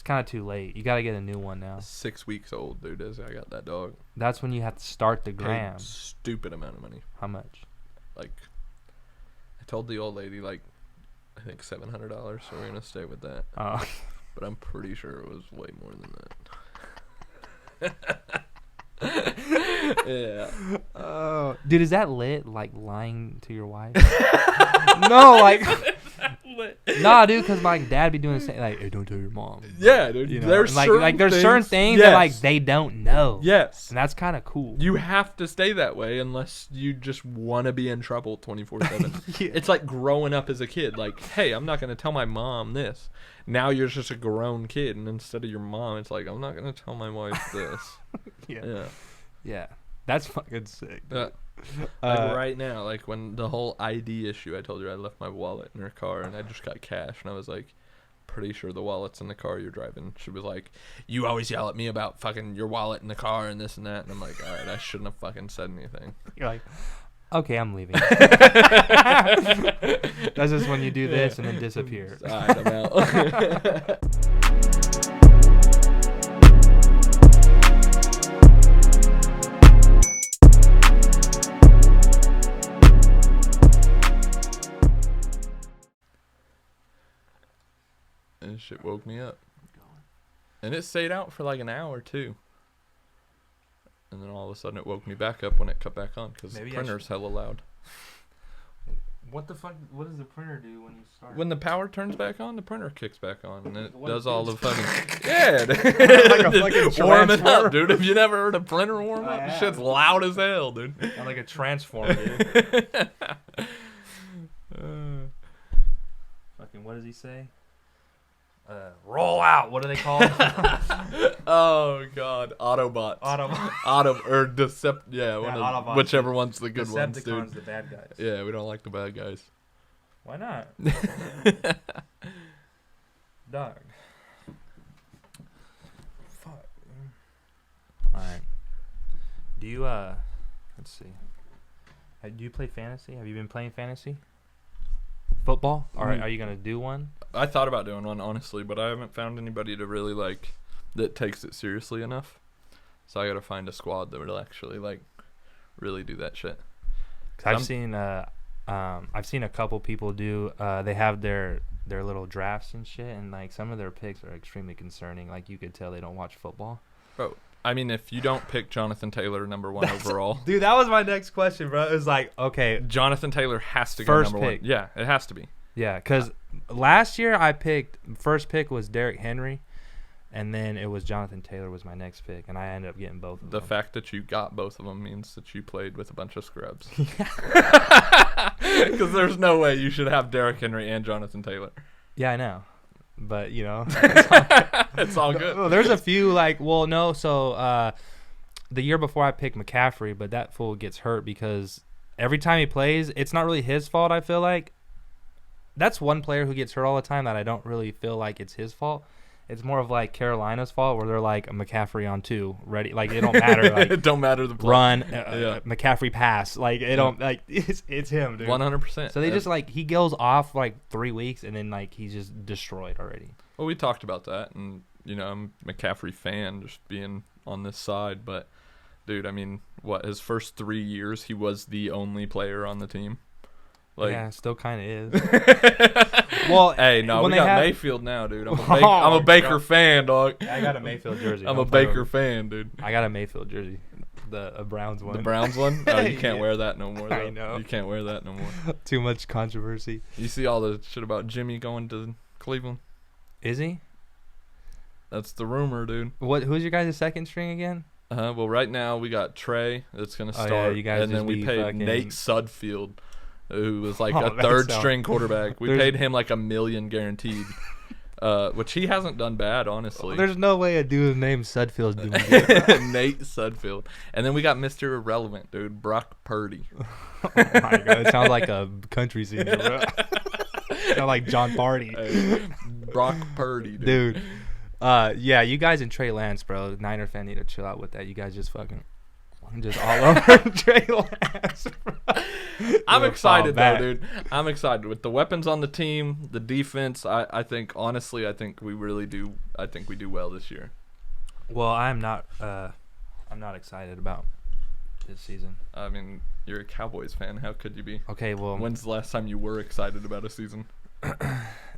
kind of too late. You got to get a new one now. 6 weeks old, dude, as I got that dog. That's when you have to start the gram. Paid stupid amount of money. How much? Like, I told the old lady, like, I think $700, so we're going to stay with that. Oh. But I'm pretty sure it was way more than that. Yeah. Oh. Dude, is that lit, like, lying to your wife? No, like... Nah, dude, because my dad be doing the same. Like, hey, don't tell your mom. Yeah, dude. You know? There's certain things that, like, they don't know. Yes. And that's kind of cool. You have to stay that way unless you just want to be in trouble 24/7. Yeah. It's like growing up as a kid. Like, hey, I'm not going to tell my mom this. Now you're just a grown kid, and instead of your mom, it's like, I'm not going to tell my wife this. Yeah. That's fucking sick. Like right now, like when the whole ID issue, I told you I left my wallet in her car, and I just got cash, and I was like, pretty sure the wallet's in the car you're driving. She was like, you always yell at me about fucking your wallet in the car and this and that, and I'm like, all right, I shouldn't have fucking said anything. You're like, okay, I'm leaving. That's just when you do this and then disappear. All right, I'm out. And shit woke me up. And it stayed out for like an hour too. And then all of a sudden it woke me back up when it cut back on because the printer's hella loud. What the fuck? What does the printer do when you start? When the power turns back on, the printer kicks back on, and it does all the fucking like a fucking warm it up, dude. Have you never heard a printer warm up? This shit's loud as hell, dude. I'm like a transformer, dude. Fucking, what does he say? Roll out. What are they called? Oh god, Autobots. Whichever one's the good ones, dude. Decepticons, the bad guys. Yeah, we don't like the bad guys. Why not? Dog. Fuck. All right. Do you let's see. Do you play fantasy? Have you been playing fantasy? Football? Or are you gonna do one? I thought about doing one, honestly, but I haven't found anybody to really like that takes it seriously enough. So I gotta find a squad that would actually like really do that shit. I've seen a couple people do. They have their little drafts and shit, and like some of their picks are extremely concerning. Like you could tell they don't watch football. Bro, I mean, if you don't pick Jonathan Taylor number one overall, dude, that was my next question, bro. It was like, okay, Jonathan Taylor has to go number pick. one. Yeah, it has to be. Yeah, because last year I picked first pick was Derrick Henry, and then it was Jonathan Taylor was my next pick, and I ended up getting both of them. The fact that you got both of them means that you played with a bunch of scrubs. Because there's no way you should have Derrick Henry and Jonathan Taylor. Yeah, I know. But, you know. It's all good. There's a few, like, well, no. So, the year before I picked McCaffrey, but that fool gets hurt because every time he plays, it's not really his fault, I feel like. That's one player who gets hurt all the time that I don't really feel like it's his fault. It's more of like Carolina's fault where they're like a McCaffrey on 2 ready. Like it don't matter. Like it don't matter the play. Run, McCaffrey pass. Like it don't like it's him, dude. 100%. So they just like he goes off like 3 weeks and then like he's just destroyed already. Well, we talked about that, and you know I'm a McCaffrey fan, just being on this side. But dude, I mean, his first 3 years he was the only player on the team. Like, yeah, still kind of is. Well, hey, no, we got Mayfield now, dude. I'm a Baker fan, dog. I got a Mayfield jersey. I'm a Baker fan, dude. I got a Mayfield jersey, a Browns one. The Browns one? Oh, you can't wear that no more, though. I know. You can't wear that no more. Too much controversy. You see all the shit about Jimmy going to Cleveland? Is he? That's the rumor, dude. Who's your guys' second string again? Well, right now we got Trey that's gonna start, yeah, you guys and then we paid Nate Sudfeld, who was like a third-string quarterback. We paid him like $1 million guaranteed, which he hasn't done bad, honestly. There's no way a dude named Sudfeld's doing good. Nate Sudfeld. And then we got Mr. Irrelevant, dude, Brock Purdy. Oh, my God. It sounds like a country singer, bro. Sounds like John Party. Brock Purdy, dude. Yeah, you guys and Trey Lance, bro. Niner fan need to chill out with that. You guys just fucking... just all over Trey Lance. I'm excited though, dude. I'm excited with the weapons on the team, the defense. I think honestly, I think we really do. I think we do well this year. Well, I'm not excited about this season. I mean, you're a Cowboys fan. How could you be? Okay, well, when's the last time you were excited about a season?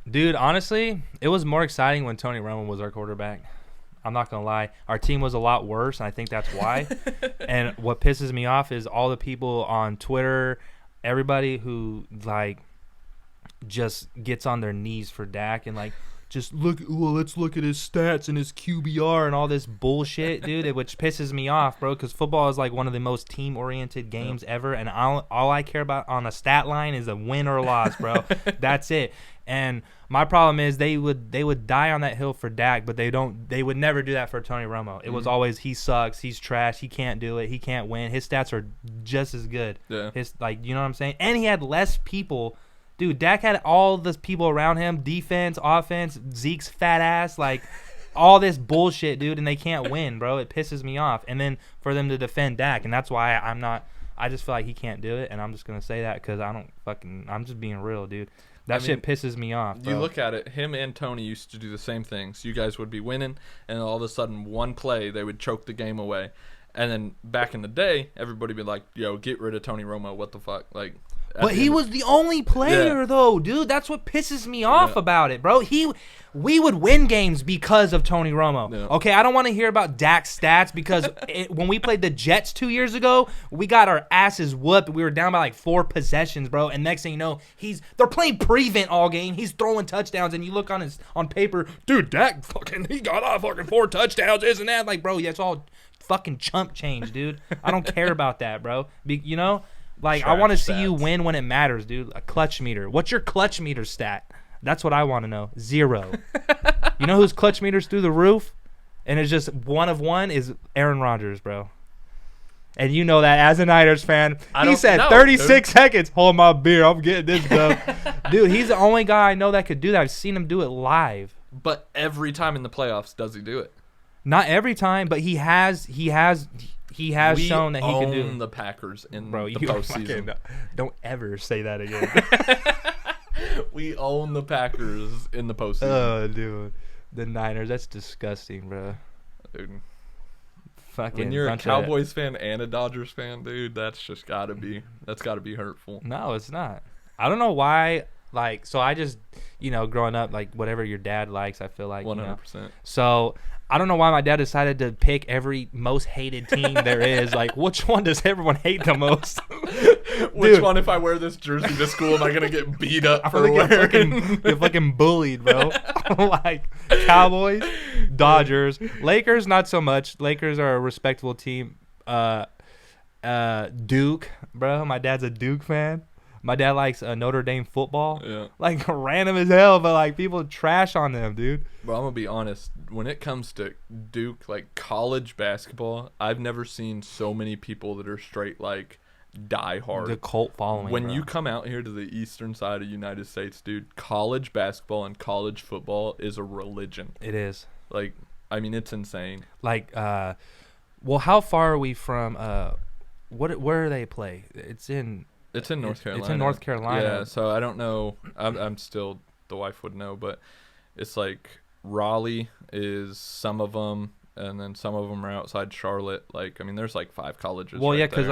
Dude, honestly, it was more exciting when Tony Romo was our quarterback. I'm not going to lie. Our team was a lot worse, and I think that's why. And what pisses me off is all the people on Twitter, everybody who, like, just gets on their knees for Dak and, like, just let's look at his stats and his QBR and all this bullshit, dude, which pisses me off, bro, because football is, like, one of the most team-oriented games ever, and all I care about on a stat line is a win or a loss, bro. That's it. And my problem is they would die on that hill for Dak, but they would never do that for Tony Romo. It was always he sucks, he's trash, he can't do it, he can't win. His stats are just as good. Yeah. His, like, you know what I'm saying? And he had less people. Dude, Dak had all the people around him, defense, offense, Zeke's fat ass, like all this bullshit, dude, and they can't win, bro. It pisses me off. And then for them to defend Dak, and that's why I just feel like he can't do it, and I'm just going to say that because I'm just being real, dude. That shit pisses me off, bro. You look at it, him and Tony used to do the same things. You guys would be winning, and all of a sudden, one play, they would choke the game away. And then back in the day, everybody would be like, yo, get rid of Tony Romo, what the fuck? Like, but he was the only player, though, dude. That's what pisses me off about it, bro. We would win games because of Tony Romo. Yeah. Okay, I don't want to hear about Dak's stats because when we played the Jets 2 years ago, we got our asses whooped. We were down by like 4 possessions, bro. And next thing you know, they're playing prevent all game. He's throwing touchdowns, and you look on paper, dude, Dak he got off 4 touchdowns, isn't that? Like, bro, that's all fucking chump change, dude. I don't care about that, bro. You know? Like, I want to see you win when it matters, dude. A clutch meter. What's your clutch meter stat? That's what I want to know. 0. You know whose clutch meter's through the roof? And it's just 1 of 1 is Aaron Rodgers, bro. And you know that as a Niners fan. He said 36 seconds. Hold my beer. I'm getting this, bro. Dude, he's the only guy I know that could do that. I've seen him do it live. But every time in the playoffs does he do it? Not every time, but he has shown that he can do. We own the Packers in the postseason. Don't ever say that again. We own the Packers in the postseason. Oh, dude. The Niners, that's disgusting, bro. Dude. Fucking when you're a Cowboys fan and a Dodgers fan, dude, that's gotta be hurtful. No, it's not. I don't know why. Like, so I just, growing up, like, whatever your dad likes, I feel like, 100%. So I don't know why my dad decided to pick every most hated team there is. Like, which one does everyone hate the most? Which one, if I wear this jersey to school, am I going to get beat up for wearing? Get fucking bullied, bro. Like, Cowboys, Dodgers, Lakers, not so much. Lakers are a respectable team. Duke, bro. My dad's a Duke fan. My dad likes Notre Dame football. Yeah. Like, random as hell, but, like, people trash on them, dude. But I'm going to be honest. When it comes to Duke, like, college basketball, I've never seen so many people that are straight, like, die hard. The cult following, when you come out here to the eastern side of the United States, dude, college basketball and college football is a religion. It is. Like, I mean, it's insane. Like, well, how far are we from, where do they play? It's in North Carolina. It's in North Carolina. Yeah, so I don't know. I'm still, the wife would know, but it's like Raleigh is some of them, and then some of them are outside Charlotte. Like, I mean, there's like 5 colleges. Well, yeah, because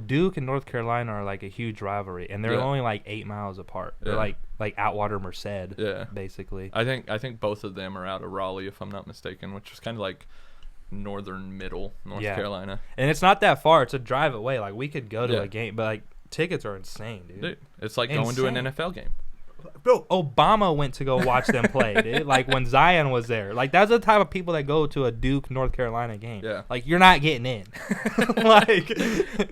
Duke and North Carolina are like a huge rivalry, and they're only like 8 miles apart. They're like Atwater, Merced, basically. I think both of them are out of Raleigh, if I'm not mistaken, which is kind of like northern middle North Carolina. And it's not that far. It's a drive away. Like, we could go to a game, but like, tickets are insane, dude. It's like going to an NFL game. Bro, Obama went to go watch them play, dude. Like, when Zion was there. Like, that's the type of people that go to a Duke, North Carolina game. Yeah. Like, you're not getting in. Like,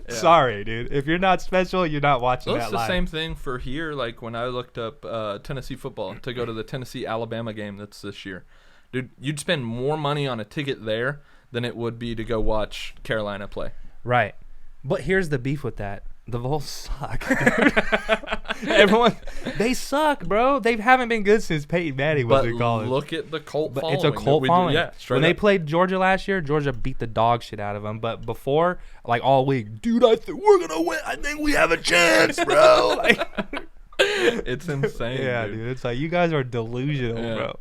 sorry, dude. If you're not special, you're not watching that live. It's the same thing for here. Like, when I looked up Tennessee football to go to the Tennessee-Alabama game that's this year. Dude, you'd spend more money on a ticket there than it would be to go watch Carolina play. Right. But here's the beef with that. The Vols suck, dude. Everyone, they suck, bro. They haven't been good since Peyton Manning was in college. Look at the cult following. It's a cult following. Yeah, when they played Georgia last year, Georgia beat the dog shit out of them. But before, like all week, dude, we're gonna win. I think we have a chance, bro. Like, it's insane. Yeah, dude. It's like you guys are delusional, bro.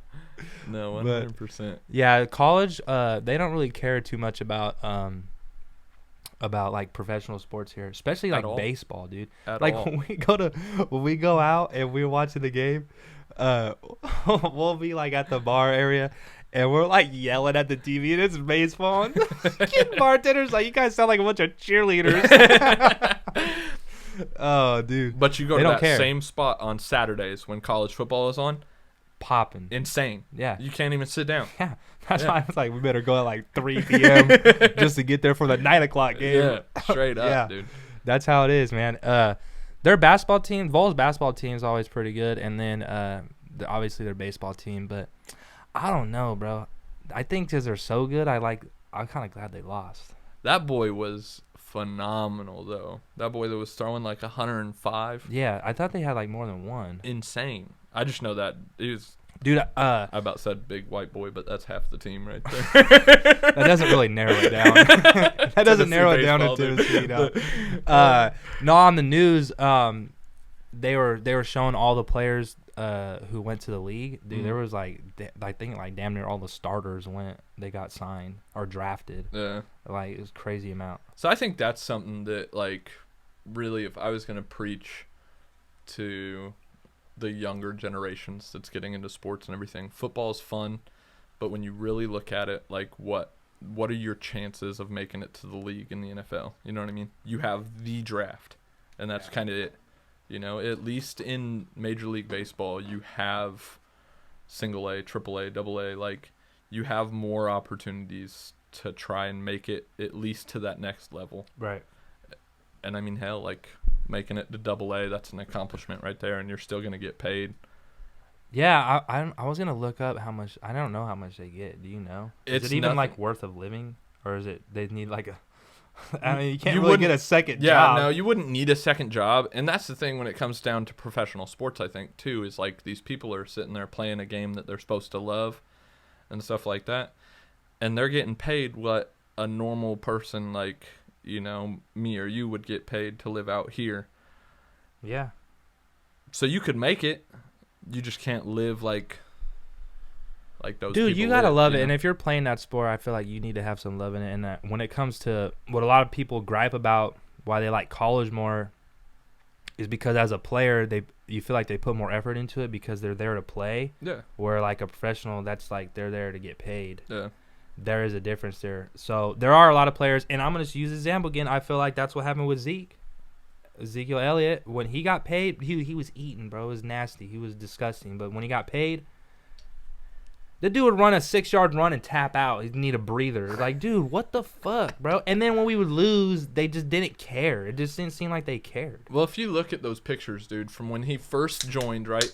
No, 100%. Yeah, college. They don't really care too much about like professional sports here, especially like baseball, dude. Like when we go out and we're watching the game, we'll be like at the bar area and we're like yelling at the TV and it's baseball. And the bartenders like, you guys sound like a bunch of cheerleaders. Oh, dude. But you go to that same spot on Saturdays when college football is on. Popping. Insane. Yeah. You can't even sit down. Yeah. That's why I was like, we better go at like 3 p.m. just to get there for the 9 o'clock game. Yeah, straight up, dude. That's how it is, man. Their basketball team, Vols basketball team is always pretty good. And then obviously their baseball team. But I don't know, bro. I think because they're so good, I'm kind of glad they lost. That boy was phenomenal, though. That boy that was throwing like 105. Yeah, I thought they had like more than one. Insane. I just know that he was. Dude, I about said big white boy, but that's half the team right there. That doesn't really narrow it down. That doesn't narrow it down into Tennessee. No, on the news, they were showing all the players who went to the league. Dude, there was like I think like damn near all the starters they got signed or drafted. Yeah, like it was a crazy amount. So I think that's something that like really, if I was gonna preach to the younger generations that's getting into sports and everything, football is fun, but when you really look at it, like what are your chances of making it to the league in the NFL? You know what I mean? You have the draft, and that's kind of it. You know, at least in Major League Baseball, you have single A, triple A, double A. Like, you have more opportunities to try and make it at least to that next level. Right. And I mean, hell, like making it to double A, that's an accomplishment right there, and you're still going to get paid. Yeah, I was going to look up how much. I don't know how much they get. Do you know? Is it even nothing. Like worth of living? Or is it they need like a... I mean, you can't really get a second job. Yeah, no, you wouldn't need a second job. And that's the thing when it comes down to professional sports, I think, too, is like these people are sitting there playing a game that they're supposed to love and stuff like that. And they're getting paid what a normal person like, you know, me or you would get paid to live out here. Yeah. So you could make it. You just can't live like those dude, people you gotta live, love you it. know? And if you're playing that sport, I feel like you need to have some love in it. And that when it comes to what a lot of people gripe about why they like college more is because as a player, you feel like they put more effort into it because they're there to play. Yeah. Where like a professional, that's like they're there to get paid. Yeah. There is a difference there. So there are a lot of players, and I'm gonna use an example again. I feel like that's what happened with Ezekiel Elliott. When he got paid, he was eating, bro. It was nasty. He was disgusting. But when he got paid, the dude would run a 6-yard run and tap out. He'd need a breather. Like, dude, what the fuck, bro? And then when we would lose, they just didn't care. It just didn't seem like they cared. Well, if you look at those pictures, dude, from when he first joined, right?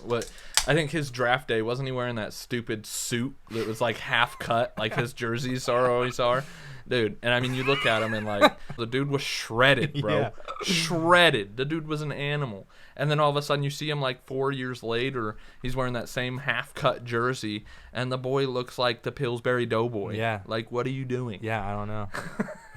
I think his draft day, wasn't he wearing that stupid suit that was like half cut, like his jerseys always are? Dude, and I mean, you look at him and like, the dude was shredded, bro. Yeah. Shredded. The dude was an animal. And then all of a sudden you see him like 4 years later, he's wearing that same half-cut jersey, and the boy looks like the Pillsbury Doughboy. Yeah. Like, what are you doing? Yeah, I don't know.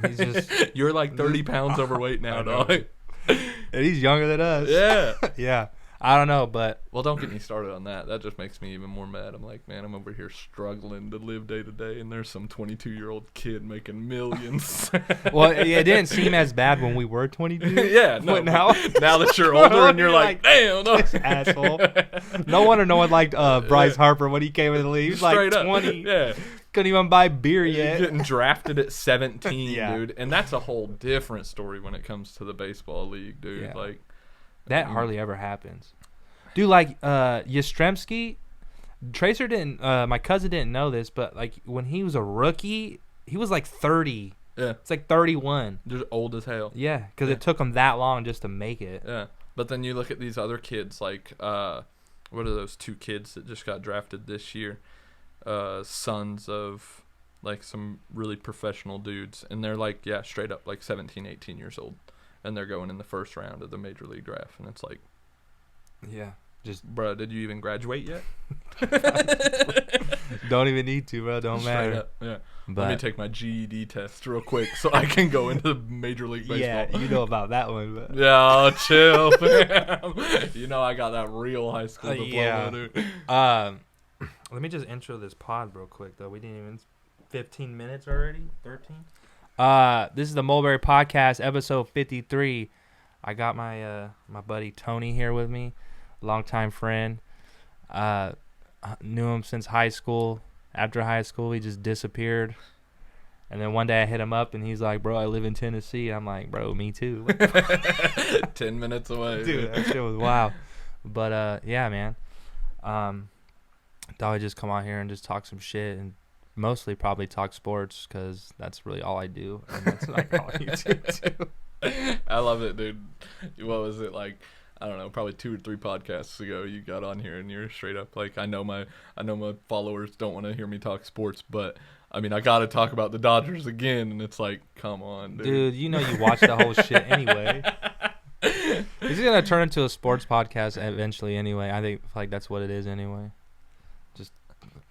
He's just... You're like 30 pounds overweight now, dog. And he's younger than us. Yeah. Yeah. I don't know, but... Well, don't get me started on that. That just makes me even more mad. I'm like, man, I'm over here struggling to live day to day, and there's some 22-year-old kid making millions. Well, it didn't seem as bad when we were 22. Yeah, no. But now that you're older and you're like, damn. No. Asshole. No wonder no one liked Bryce Harper when he came in the league. He was like 20. Yeah. Couldn't even buy beer yet. Getting drafted at 17, yeah. Dude. And that's a whole different story when it comes to the baseball league, dude. Yeah. Like... That hardly ever happens. Dude, like, Yastrzemski, Tracer didn't, my cousin didn't know this, but, like, when he was a rookie, he was, like, 30. Yeah. It's like 31. Just old as hell. Yeah, because it took him that long just to make it. Yeah. But then you look at these other kids, like, what are those two kids that just got drafted this year? Sons of, like, some really professional dudes. And they're, like, yeah, straight up, like, 17, 18 years old. and they're going in the first round of the Major League Draft, and it's like, yeah, just bro, did you even graduate yet? don't even need to, bro. Don't Straight matter. up, yeah. But Let me take my GED test real quick so I can go into Major League Baseball. yeah, you know about that one. But. Yeah, chill, fam. You know I got that real high school diploma, yeah. dude. Let me just intro this pod real quick, though. We didn't even 15 minutes already. 13. This is the Mulberry Podcast, episode 53. I got my my buddy Tony here with me, longtime friend. Knew him since high school. After high school, he just disappeared. And then one day I hit him up, and he's like, bro, I live in Tennessee. I'm like, bro, me too. 10 minutes away. Dude, that shit was wild. But, yeah, man. Thought I'd just come out here and just talk some shit and mostly probably talk sports because that's really all I do. And that's like all you do, too. I love it, dude. What was it like? I don't know, probably 2 or 3 podcasts ago, you got on here and you're straight up like, I know my followers don't want to hear me talk sports, but I mean, I got to talk about the Dodgers again, and it's like, come on, dude. Dude, you know you watch the whole shit anyway. This is gonna turn into a sports podcast eventually anyway. I think like that's what it is anyway. Just.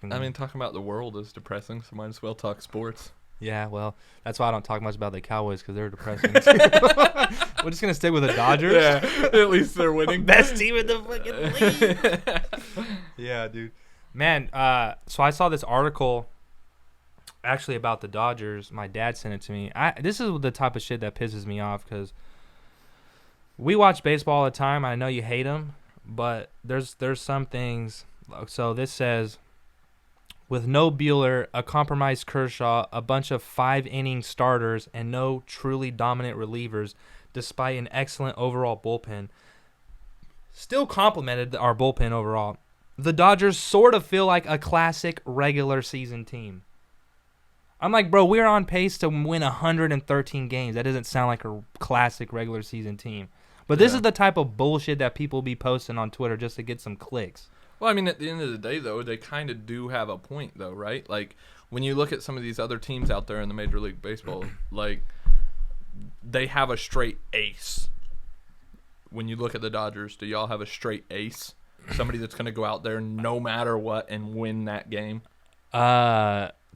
I mean, talking about the world is depressing, so might as well talk sports. Yeah, well, that's why I don't talk much about the Cowboys because they're depressing. We're just gonna stick with the Dodgers. Yeah, at least they're winning. Best team in the fucking league. Yeah, dude. Man, so I saw this article actually about the Dodgers. My dad sent it to me. This is the type of shit that pisses me off because we watch baseball all the time. I know you hate them, but there's some things. So this says, with no Buehler, a compromised Kershaw, a bunch of 5-inning starters, and no truly dominant relievers, despite an excellent overall bullpen, still complimented our bullpen overall. The Dodgers sort of feel like a classic regular season team. I'm like, bro, we're on pace to win 113 games. That doesn't sound like a classic regular season team. But this is the type of bullshit that people be posting on Twitter just to get some clicks. Well, I mean, at the end of the day, though, they kind of do have a point, though, right? Like, when you look at some of these other teams out there in the Major League Baseball, like, they have a straight ace. When you look at the Dodgers, do y'all have a straight ace? Somebody that's going to go out there no matter what and win that game?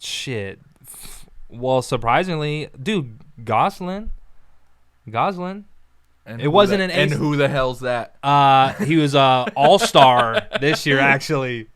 Shit. Well, surprisingly, dude, Gosselin. And it wasn't an ace. And who the hell's that? He was all-star this year, actually.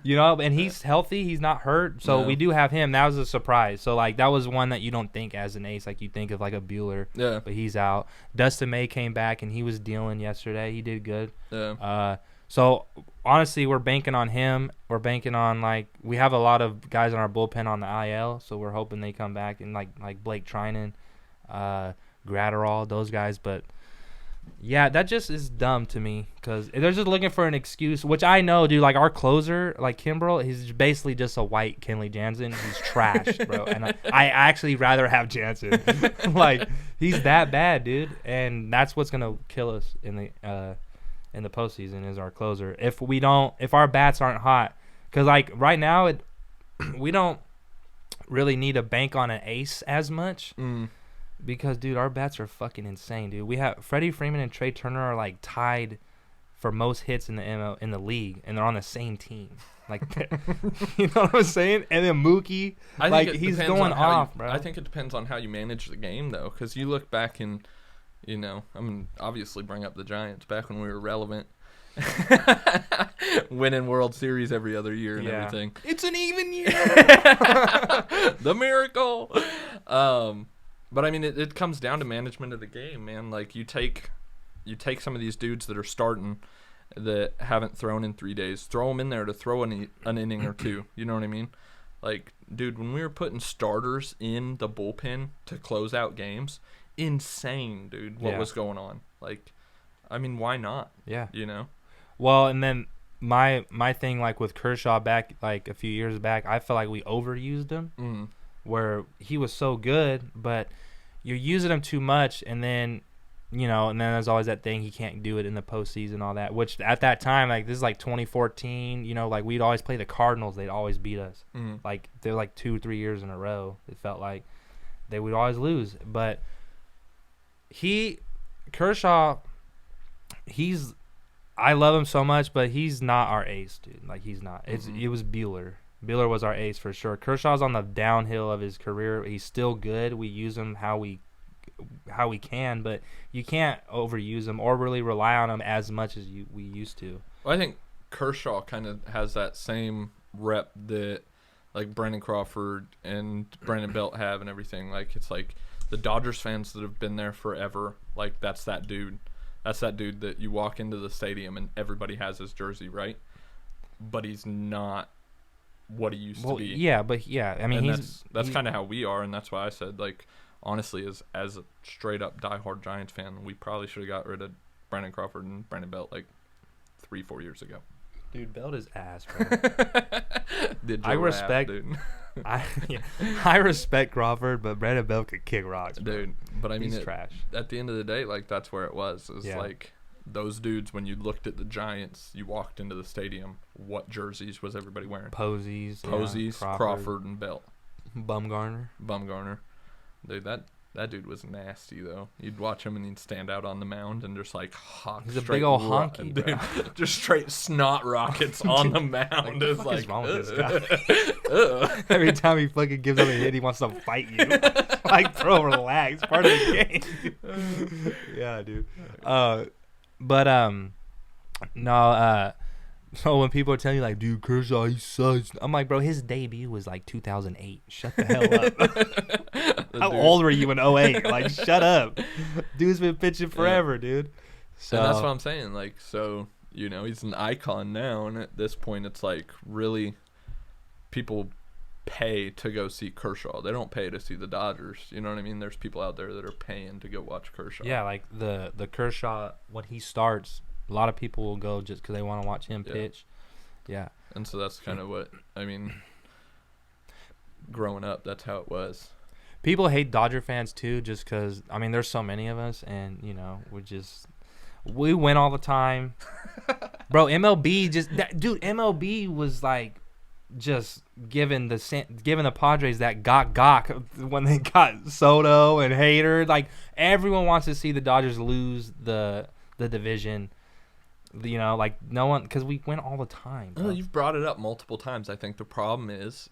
You know, and he's healthy. He's not hurt. So we do have him. That was a surprise. So, like, that was one that you don't think as an ace. Like, you think of, like, a Buehler. Yeah. But he's out. Dustin May came back, and he was dealing yesterday. He did good. Yeah. So, honestly, we're banking on him. We're banking on, like, we have a lot of guys on our bullpen on the IL. So, we're hoping they come back. And, like Blake Trinan, Gratterall, those guys. But yeah, that just is dumb to me because they're just looking for an excuse, which I know, dude. Like, our closer, like Kimbrel, he's basically just a white Kenley Jansen. He's trash, bro. And I actually rather have Jansen. Like, he's that bad, dude. And that's what's gonna kill us in the postseason is our closer. If our bats aren't hot, because like right now, we don't really need to bank on an ace as much. Because, dude, our bats are fucking insane, dude. We have Freddie Freeman and Trey Turner are, like, tied for most hits in the league, and they're on the same team. Like, you know what I'm saying? And then Mookie, he's going off, bro. I think it depends on how you manage the game, though, because you look back and, you know, I mean, obviously bring up the Giants back when we were relevant. Winning World Series every other year and everything. It's an even year. The miracle. But I mean, it comes down to management of the game, man. Like, you take some of these dudes that are starting that haven't thrown in 3 days, throw them in there to throw an inning or two. You know what I mean? Like, dude, when we were putting starters in the bullpen to close out games, insane, dude. What was going on? Like, I mean, why not? Yeah, you know. Well, and then my thing, like with Kershaw back like a few years back, I felt like we overused him. Where he was so good, but you're using him too much, and then, you know, and then there's always that thing he can't do it in the postseason, all that. Which at that time, like this is like 2014, you know, like we'd always play the Cardinals, they'd always beat us. Like they're like 2 or 3 years in a row. It felt like they would always lose, but he Kershaw, I love him so much, but he's not our ace, dude. Like, he's not. It was Buehler. Buehler was our ace for sure. Kershaw's on the downhill of his career. He's still good. We use him how we can, but you can't overuse him or really rely on him as much as we used to. Well, I think Kershaw kind of has that same rep that like Brandon Crawford and Brandon Belt have and everything. Like, it's like the Dodgers fans that have been there forever, like, that's that dude. That's that dude that you walk into the stadium and everybody has his jersey, right? But he's not what he used to be. Yeah, but I mean, that's kind of how we are, and that's why I said, like, honestly, as a straight up diehard Giants fan, we probably should have got rid of Brandon Crawford and Brandon Belt like 3-4 years ago. Dude, Belt is ass, bro. I respect, dude. I respect Crawford, but Brandon Belt could kick rocks, bro. Dude. But I mean, he's trash. At the end of the day, like, that's where it was. It's like those dudes. When you looked at the Giants, you walked into the stadium. What jerseys was everybody wearing? Posies, Crawford, and Belt. Bumgarner. Dude, that dude was nasty though. You'd watch him and he'd stand out on the mound and just like hawk. He's a big old honky, dude. Just straight snot rockets on the mound. What the fuck is wrong with this guy? Every time he fucking gives up a hit, he wants to fight you. Like, bro, relax. Part of the game. Yeah, dude. So when people are telling you, like, dude, Kershaw, he sucks, I'm like, bro, his debut was like 2008. Shut the hell up. How old were you in 08? Like, shut up. Dude's been pitching forever, dude. So and that's what I'm saying. Like, so, you know, he's an icon now, and at this point, it's like, really, people pay to go see Kershaw. They don't pay to see the Dodgers. You know what I mean? There's people out there that are paying to go watch Kershaw. Yeah, like the Kershaw, when he starts, a lot of people will go just because they want to watch him pitch. Yeah. And so that's kind of what, I mean, growing up, that's how it was. People hate Dodger fans too, just because, I mean, there's so many of us, and, you know, we win all the time. Bro, MLB dude, MLB was like just giving the Padres that gawk when they got Soto and Hader. Like, everyone wants to see the Dodgers lose the division. You know, like, no one, because we win all the time. Oh, you've brought it up multiple times. I think the problem is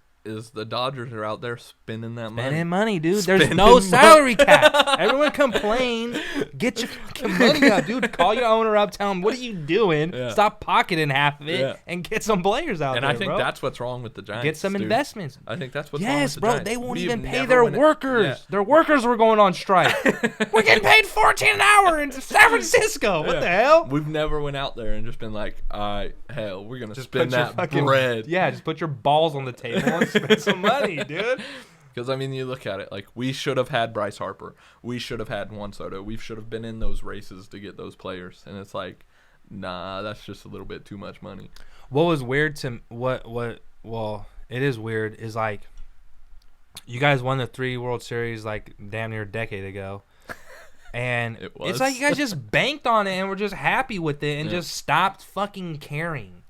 the Dodgers are out there spending that money. Spending money, dude. There's no salary cap. Everyone complains. Get your fucking money up, dude. Call your owner up. Tell him, what are you doing? Yeah. Stop pocketing half of it and get some players out there, And I think bro. that's what's wrong with the Giants. Get some investments. I think that's what's wrong with the bro. Giants. They won't even pay their workers. Yeah. Their workers were going on strike. We're getting paid $14 an hour in San Francisco. What the hell? We've never went out there and just been like, all right, hell, we're going to spend that fucking bread. Yeah, just put your balls on the table and spend some money, dude. Because, I mean, you look at it, like, we should have had Bryce Harper. We should have had Juan Soto. We should have been in those races to get those players. And it's like, nah, that's just a little bit too much money. What was weird to well, it is weird, is like, you guys won the 3 World Series like damn near a decade ago. And it's like you guys just banked on it and were just happy with it and just stopped fucking caring.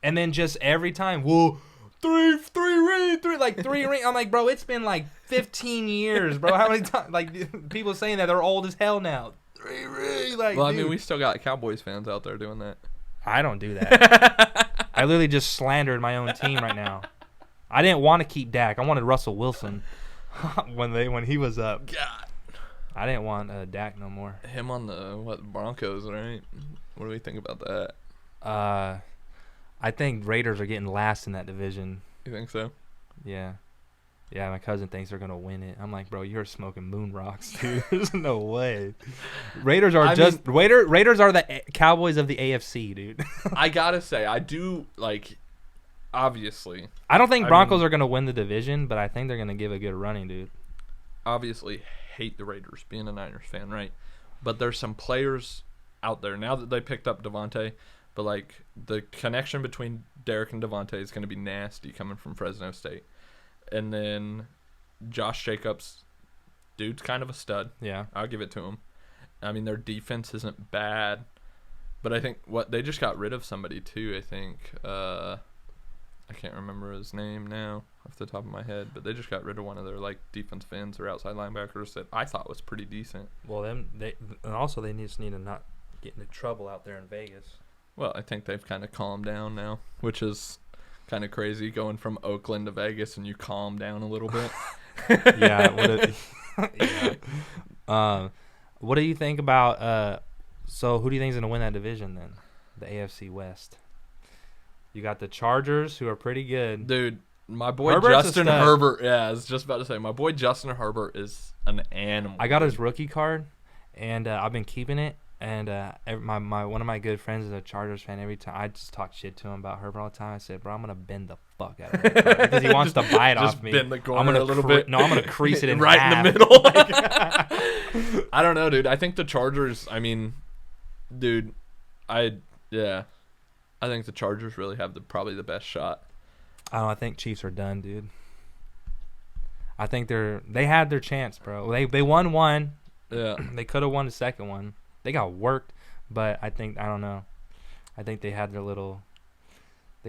And then just every time, whoa, three rings. I'm like, bro, it's been like 15 years, bro. How many times? Like, people saying that they're old as hell now. 3 rings. Like, well, I dude. mean, we still got Cowboys fans out there doing that. I don't do that. I literally just slandered my own team right now. I didn't want to keep Dak. I wanted Russell Wilson when he was up. God. I didn't want Dak no more. Him on the Broncos, right? What do we think about that? I think Raiders are getting last in that division. You think so? Yeah. Yeah, my cousin thinks they're going to win it. I'm like, bro, you're smoking moon rocks, dude. There's no way. Raiders are the Cowboys of the AFC, dude. I got to say, I do, like, obviously. I don't think Broncos are going to win the division, but I think they're going to give a good running, dude. Obviously hate the Raiders, being a Niners fan, right? But there's some players out there, now that they picked up Devontae, but, like, the connection between Derek and Devontae is going to be nasty coming from Fresno State. And then Josh Jacobs, dude's kind of a stud. Yeah. I'll give it to him. I mean, their defense isn't bad. But I think they just got rid of somebody, too, I think. I can't remember his name now off the top of my head, but they just got rid of one of their like defensive ends or outside linebackers that I thought was pretty decent. Well, they just need to not get into trouble out there in Vegas. Well, I think they've kind of calmed down now, which is kind of crazy going from Oakland to Vegas and you calm down a little bit. Yeah. What do you think about so who do you think is going to win that division then? The AFC West. You got the Chargers, who are pretty good. Dude, my boy Herbert's Justin Herbert, I was just about to say, my boy Justin Herbert is an animal. I got his rookie card, and I've been keeping it. And one of my good friends is a Chargers fan. Every time I just talk shit to him about Herbert all the time. I said, bro, I'm going to bend the fuck out of it because he wants to buy it off me. Bend the corner a little bit. No, I'm going to crease it in right half. in the middle. Like, I don't know, dude. I think the Chargers, I mean, dude, I think the Chargers really have probably the best shot. I think Chiefs are done, dude. I think they had their chance, bro. They won one. Yeah. They could have won the second one. They got worked, but I don't know. I think they had they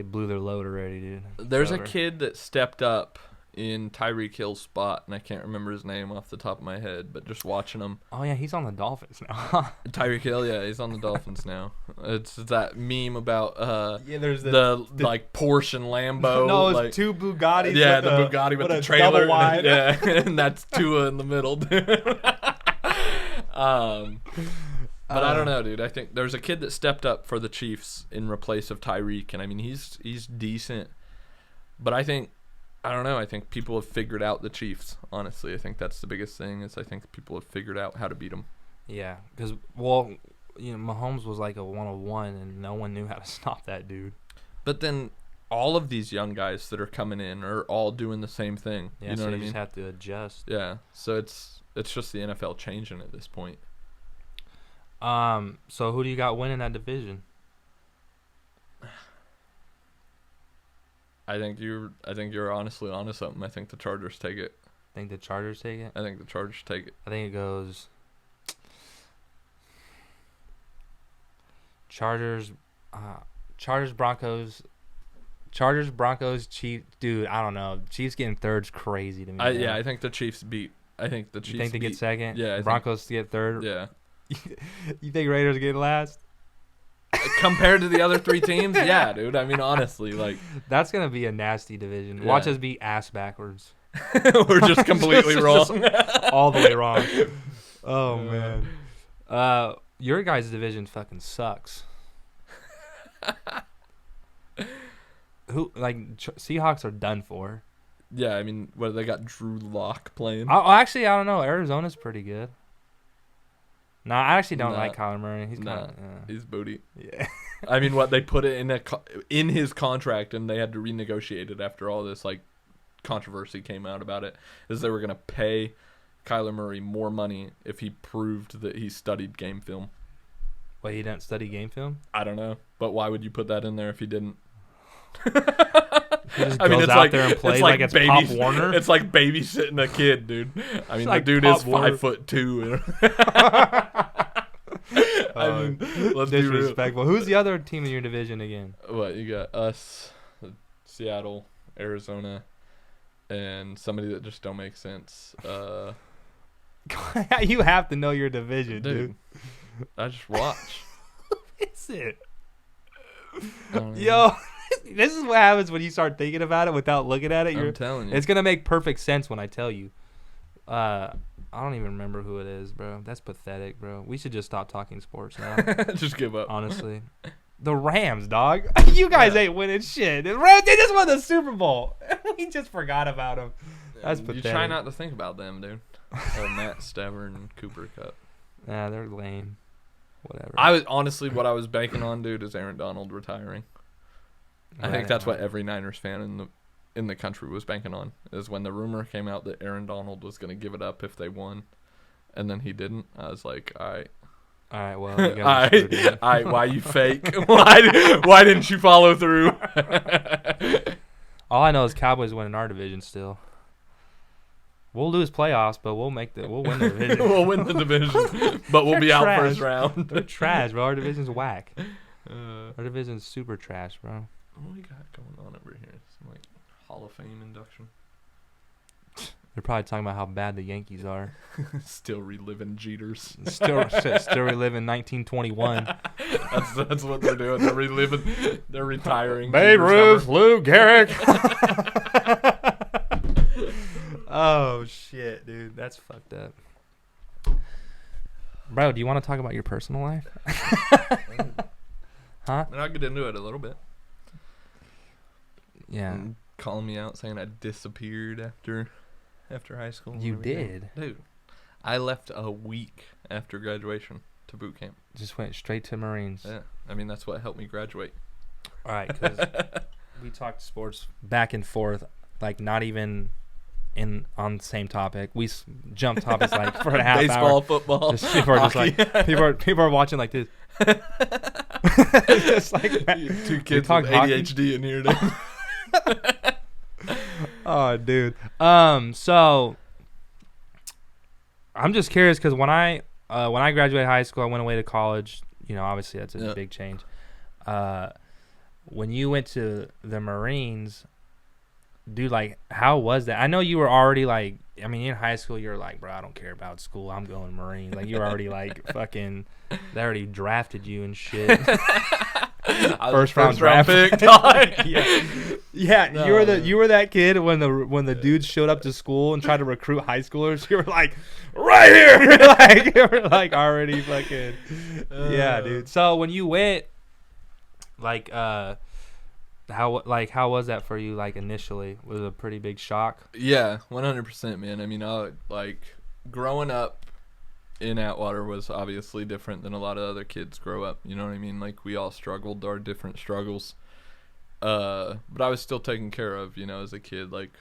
blew their load already, dude. There's a kid that stepped up in Tyreek Hill's spot, and I can't remember his name off the top of my head, but just watching him. Oh, yeah, he's on the Dolphins now. Tyreek Hill, yeah, he's on the Dolphins now. It's that meme about there's the like Porsche and Lambo. No, it's like, two Bugattis. Yeah, the Bugatti with the trailer. Double wide. Yeah, and that's Tua in the middle, dude. But I don't know, dude. I think there's a kid that stepped up for the Chiefs in replace of Tyreek, and I mean he's decent. But I don't know. I think people have figured out the Chiefs. Honestly, I think that's the biggest thing. I think people have figured out how to beat them. Yeah, because Mahomes was like a 101, and no one knew how to stop that dude. But then all of these young guys that are coming in are all doing the same thing. Yeah, you know so what I you mean? just have to adjust. Yeah, so it's just the NFL changing at this point. So who do you got winning that division? I think you're honestly onto something. I think the Chargers take it. Think the Chargers take it? I think the Chargers take it. I think it goes Chargers, Broncos, Chiefs. Dude, I don't know. Chiefs getting third's crazy to me. I think the Chiefs beat. I think the Chiefs. You think they get second? Yeah. Broncos get third? Yeah. You think Raiders get last? Compared to the other three teams, yeah, dude. I mean, honestly, like that's gonna be a nasty division. Yeah. Watch us be ass backwards. We're just completely wrong, all the way wrong. Oh man, your guys' division fucking sucks. Seahawks are done for. Yeah, I mean, what they got Drew Lock playing. Actually, I don't know. Arizona's pretty good. No, I actually don't like Kyler Murray. He's kind of he's booty. Yeah. I mean, what they put it in his contract, and they had to renegotiate it after all this like controversy came out about it. Is they were gonna pay Kyler Murray more money if he proved that he studied game film. Wait, he didn't study game film? I don't know, but why would you put that in there if he didn't? He just goes out there and plays like it's Pop Warner. It's like babysitting a kid, dude. I mean, the dude is 5'2". I mean, let's be disrespectful. Who's the other team in your division again? What, you got us, Seattle, Arizona, and somebody that just don't make sense. You have to know your division, dude. I just watch. Who is it? Yo. This is what happens when you start thinking about it without looking at it. I'm telling you. It's going to make perfect sense when I tell you. I don't even remember who it is, bro. That's pathetic, bro. We should just stop talking sports now. Just give up. Honestly. The Rams, dog. You guys ain't winning shit. The Rams, they just won the Super Bowl. We just forgot about them. That's pathetic. You try not to think about them, dude. Matt Stafford and Cooper Kupp. Nah, they're lame. Whatever. What I was banking on, dude, is Aaron Donald retiring. I think that's what every Niners fan in the country was banking on. Is when the rumor came out that Aaron Donald was going to give it up if they won, and then he didn't. I was like, all right, well, why you fake? Why didn't you follow through? All I know is Cowboys winning our division still. We'll lose playoffs, but we'll win the division. We'll win the division, but we'll be out first round. They're trash, bro. Our division's whack. Our division's super trash, bro. What we got going on over here? like Hall of Fame induction. They're probably talking about how bad the Yankees are. Still reliving Jeters. Still reliving 1921. That's what they're doing. They're reliving. They're retiring. Babe Ruth, Lou Gehrig. Oh shit, dude, that's fucked up. Bro, do you want to talk about your personal life? Huh? I'll get into it a little bit. Yeah. And calling me out, saying I disappeared after high school. You did, dude. I left a week after graduation to boot camp. Just went straight to Marines. Yeah, I mean that's what helped me graduate. All right, because we talked sports back and forth, like not even on the same topic. We jumped topics like for a half Baseball, hour. football, just, people are just like people are watching like this. Just like two kids with ADHD in here. Oh, dude. So I'm just curious because when I graduated high school, I went away to college. You know, obviously that's a big change. When you went to the Marines, dude, like, how was that? I know you were already like, I mean, in high school, you were like, bro, I don't care about school. I'm going Marines. Like, you were already like fucking, they already drafted you and shit. First round pick. Yeah. No, you were that kid when the dudes showed up to school and tried to recruit high schoolers. You were like, right here, like you were like already fucking. Yeah, dude. So when you went, like, how was that for you? Like initially, was it a pretty big shock? Yeah, 100%, man. I mean, like growing up in Atwater was obviously different than a lot of other kids grow up. You know what I mean? Like we all struggled our different struggles. But I was still taken care of, you know, as a kid. Like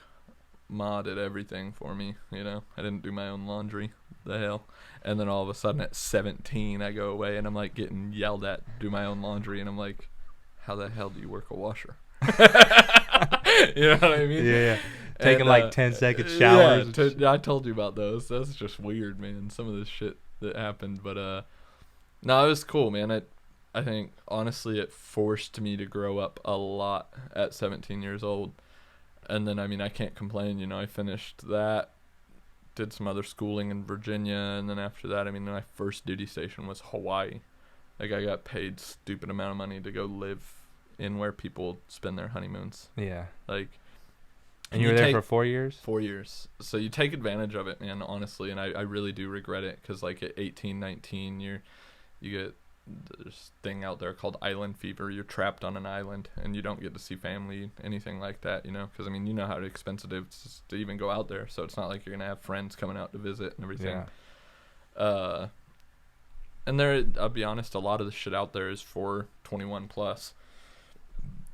Ma did everything for me. You know, I didn't do my own laundry. The hell. And then all of a sudden at 17, I go away and I'm like getting yelled at to do my own laundry, and I'm like, how the hell do you work a washer? You know what I mean? Yeah. Taking like 10-second showers. Yeah, I told you about those. That's just weird, man. Some of this shit that happened. But no, it was cool, man. I think, honestly, it forced me to grow up a lot at 17 years old. And then, I mean, I can't complain. You know, I finished that, did some other schooling in Virginia. And then after that, I mean, my first duty station was Hawaii. Like, I got paid stupid amount of money to go live in where people spend their honeymoons. Yeah. Like, and you were there for 4 years? 4 years. So you take advantage of it, man, honestly. And I really do regret it because, like, at 18, 19, you get this thing out there called island fever. You're trapped on an island and you don't get to see family, anything like that, you know? Because, I mean, you know how expensive it is to even go out there. So it's not like you're going to have friends coming out to visit and everything. Yeah. And I'll be honest, a lot of the shit out there is for 21 plus.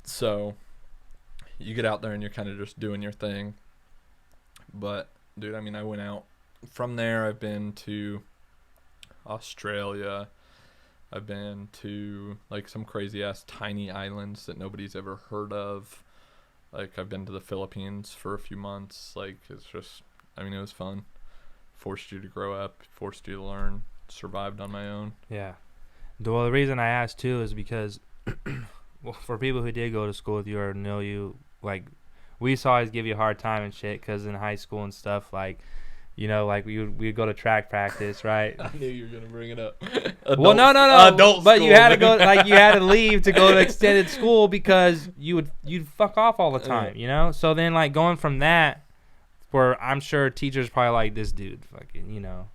So you get out there and you're kind of just doing your thing. But, dude, I mean, I went out. From there, I've been to Australia. I've been to, like, some crazy-ass tiny islands that nobody's ever heard of. Like, I've been to the Philippines for a few months. Like, it's just, I mean, it was fun. Forced you to grow up, forced you to learn. Survived on my own. Yeah. Well, the reason I asked too is because, well, for people who did go to school with you or know you, like, we used to always give you a hard time and shit because in high school and stuff, like, you know, like we'd go to track practice, right? I knew you were gonna bring it up. Well, no. Adult but school, you had to go, like, you had to leave to go to extended school because you'd fuck off all the time, you know. So then, like, going from that, where I'm sure teachers probably like, this dude, fucking, you know,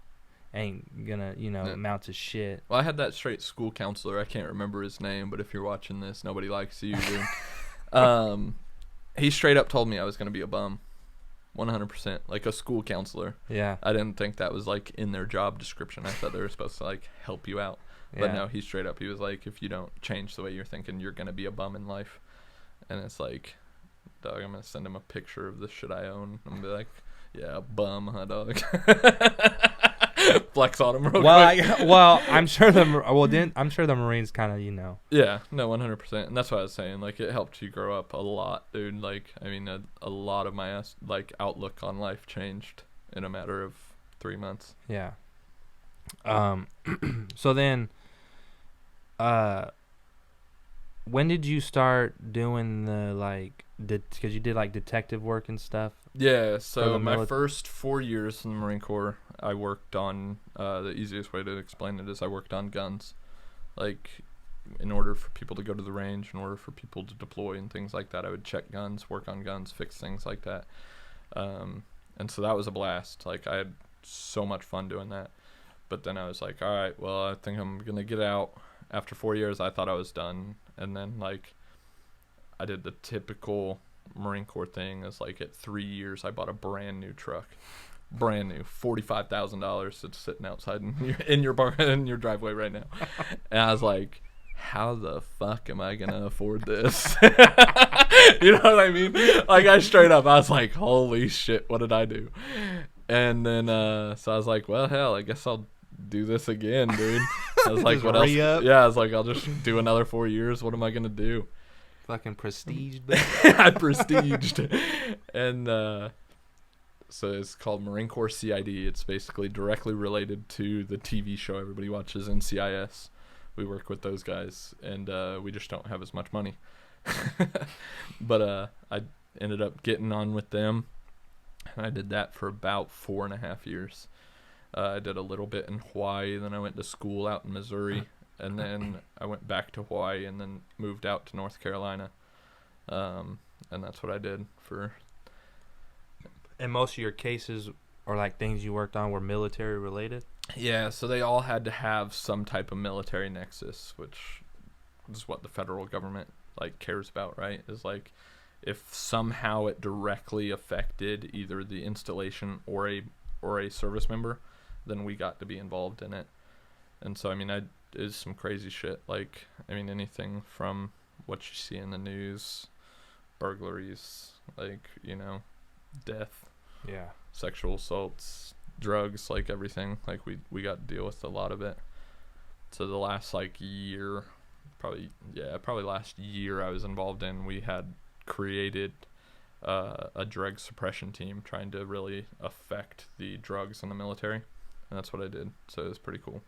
ain't gonna, you know, amount to shit. Well, I had that straight school counselor. I can't remember his name, but if you're watching this, nobody likes you, dude. He straight up told me I was gonna be a bum. 100%, like a school counselor. Yeah. I didn't think that was like in their job description. I thought they were supposed to like help you out. But no, he straight up, he was like, if you don't change the way you're thinking, you're gonna be a bum in life. And it's like, dog, I'm gonna send him a picture of the shit I own. I'm gonna be like, yeah, bum, huh, dog? Flex on him real quick. Well, I'm sure the Marines kind of, you know. Yeah, no, 100%. And that's what I was saying. Like, it helped you grow up a lot, dude. Like, I mean, a lot of my like outlook on life changed in a matter of 3 months. Yeah. So then, when did you start doing the, like, because you did like detective work and stuff. Yeah, so my first 4 years in the Marine Corps, I worked on, the easiest way to explain it is I worked on guns. Like, in order for people to go to the range, in order for people to deploy and things like that, I would check guns, work on guns, fix things like that. And so that was a blast. Like, I had so much fun doing that. But then I was like, all right, well, I think I'm going to get out. After 4 years, I thought I was done. And then, like, I did the typical Marine Corps thing. Is like, at 3 years, I bought a brand new truck. Brand new, $45,000. It's sitting outside in your driveway right now. And I was like, how the fuck am I gonna afford this? You know what I mean? Like, I straight up, I was like, holy shit, what did I do? And then so I was like, well, hell, I guess I'll do this again, dude. I was like, what else? Yeah, I was like, I'll just do another 4 years. What am I gonna do? Fucking prestiged. I prestiged. And so it's called Marine Corps CID. It's basically directly related to the TV show everybody watches, NCIS. We work with those guys, and we just don't have as much money. But I ended up getting on with them, and I did that for about 4.5 years. I did a little bit in Hawaii, then I went to school out in Missouri, and then I went back to Hawaii, and then moved out to North Carolina. And that's what I did for... And most of your cases or like things you worked on were military related? Yeah, so they all had to have some type of military nexus, which is what the federal government like cares about, right? Is like if somehow it directly affected either the installation or a service member, then we got to be involved in it. And so I mean, it is some crazy shit. Like, I mean, anything from what you see in the news, burglaries, like, you know, death, sexual assaults, drugs, like everything. Like we got to deal with a lot of it. So the last like year, probably last year I was involved in, we had created a drug suppression team trying to really affect the drugs in the military, and that's what I did. So it was pretty cool.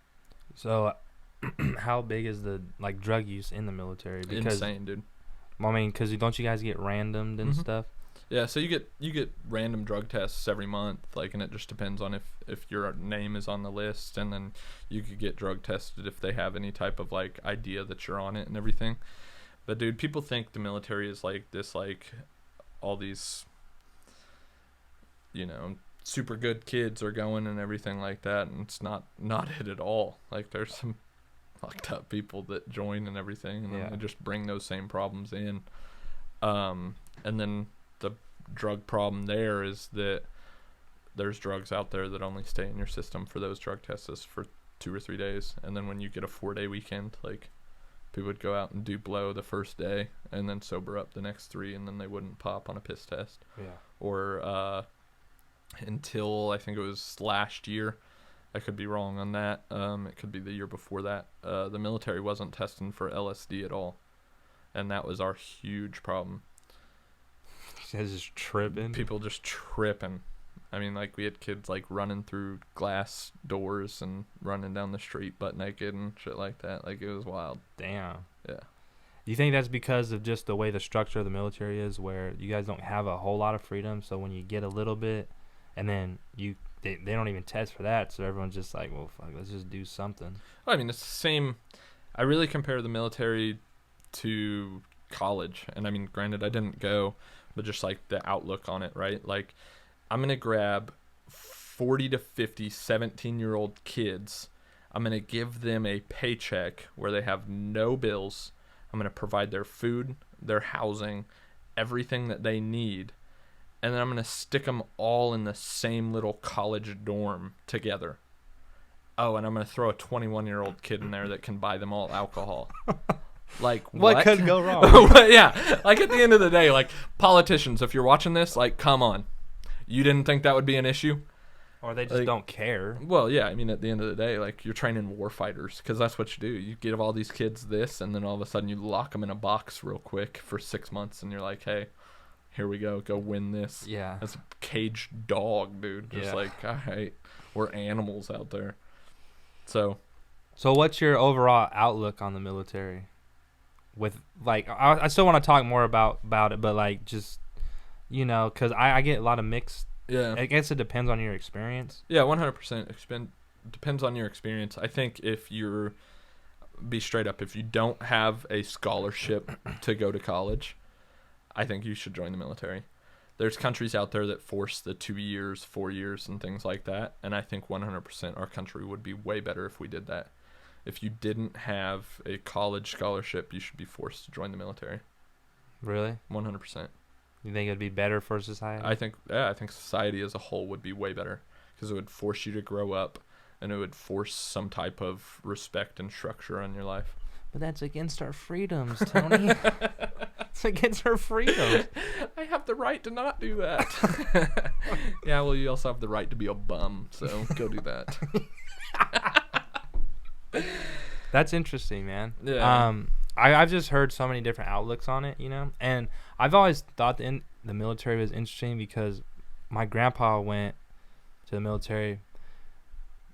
So how big is the like drug use in the military? Because, insane, dude. Well, I mean, because don't you guys get randomed and stuff? Yeah, so you get random drug tests every month, like, and it just depends on if your name is on the list, and then you could get drug tested if they have any type of like idea that you're on it and everything. But dude, people think the military is like this, like all these, you know, super good kids are going and everything like that, and it's not it at all. Like, there's some fucked up people that join and everything, and then they just bring those same problems in. And then the drug problem there is that there's drugs out there that only stay in your system for those drug tests for 2 or 3 days, and then when you get a 4-day weekend, like, people would go out and do blow the first day and then sober up the next 3, and then they wouldn't pop on a piss test. Or until I think it was last year, I could be wrong on that, it could be the year before that, the military wasn't testing for LSD at all, and that was our huge problem. Just tripping. People just tripping. I mean, like, we had kids like running through glass doors and running down the street butt naked and shit like that. Like, it was wild. Damn. Yeah. You think that's because of just the way the structure of the military is, where you guys don't have a whole lot of freedom, so when you get a little bit, and then they don't even test for that, so everyone's just like, well, fuck, let's just do something. Well, I mean, it's the same. I really compare the military to college, and I mean, granted, I didn't go, but just like the outlook on it, right? Like, I'm gonna grab 40 to 50 17-year-old kids. I'm gonna give them a paycheck where they have no bills. I'm gonna provide their food, their housing, everything that they need, and then I'm gonna stick them all in the same little college dorm together. Oh, and I'm gonna throw a 21-year-old kid in there that can buy them all alcohol. Like, what could go wrong? Yeah, like, at the end of the day, like, politicians, if you're watching this, like, come on. You didn't think that would be an issue? Or they just like, don't care. Well, yeah, I mean, at the end of the day, like, you're training war fighters, because that's what you do. You give all these kids this, and then all of a sudden you lock them in a box real quick for 6 months, and you're like, hey, here we go win this. Yeah. That's a caged dog, dude. Just like, all right, we're animals out there. So what's your overall outlook on the military? with like I still want to talk more about it, but like just because I get a lot of mixed. Yeah. I guess it depends on your experience. Yeah, 100%. Depends on your experience. I think be straight up, if you don't have a scholarship to go to college, I think you should join the military. There's countries out there that force the 2 years, 4 years, and things like that, and I think 100% our country would be way better if we did that. If you didn't have a college scholarship, you should be forced to join the military. Really? 100%. You think it'd be better for society? I think society as a whole would be way better because it would force you to grow up, and it would force some type of respect and structure on your life. But that's against our freedoms, Tony. It's against our freedoms. I have the right to not do that. Yeah, well, you also have the right to be a bum, so go do that. That's interesting, man. Yeah. I've just heard so many different outlooks on it, and I've always thought the military was interesting because my grandpa went to the military,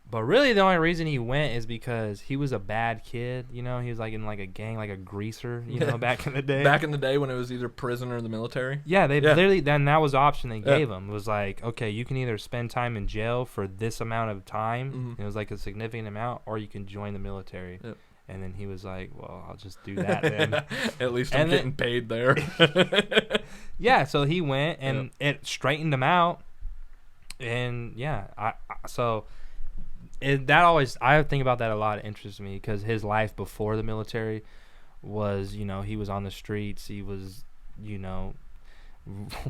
but really the only reason he went is because he was a bad kid. He was like in like a gang, like a greaser, back in the day. Back in the day when it was either prison or the military. Yeah, literally then that was the option they gave him. It was like, okay, you can either spend time in jail for this amount of time, Mm-hmm. it was like a significant amount, or you can join the military. Yep. And then he was like, well, I'll just do that then. At least I'm getting paid there. Yeah, so he went, and it straightened him out. And, yeah, I think about that a lot. It interests me because his life before the military was, he was on the streets. He was,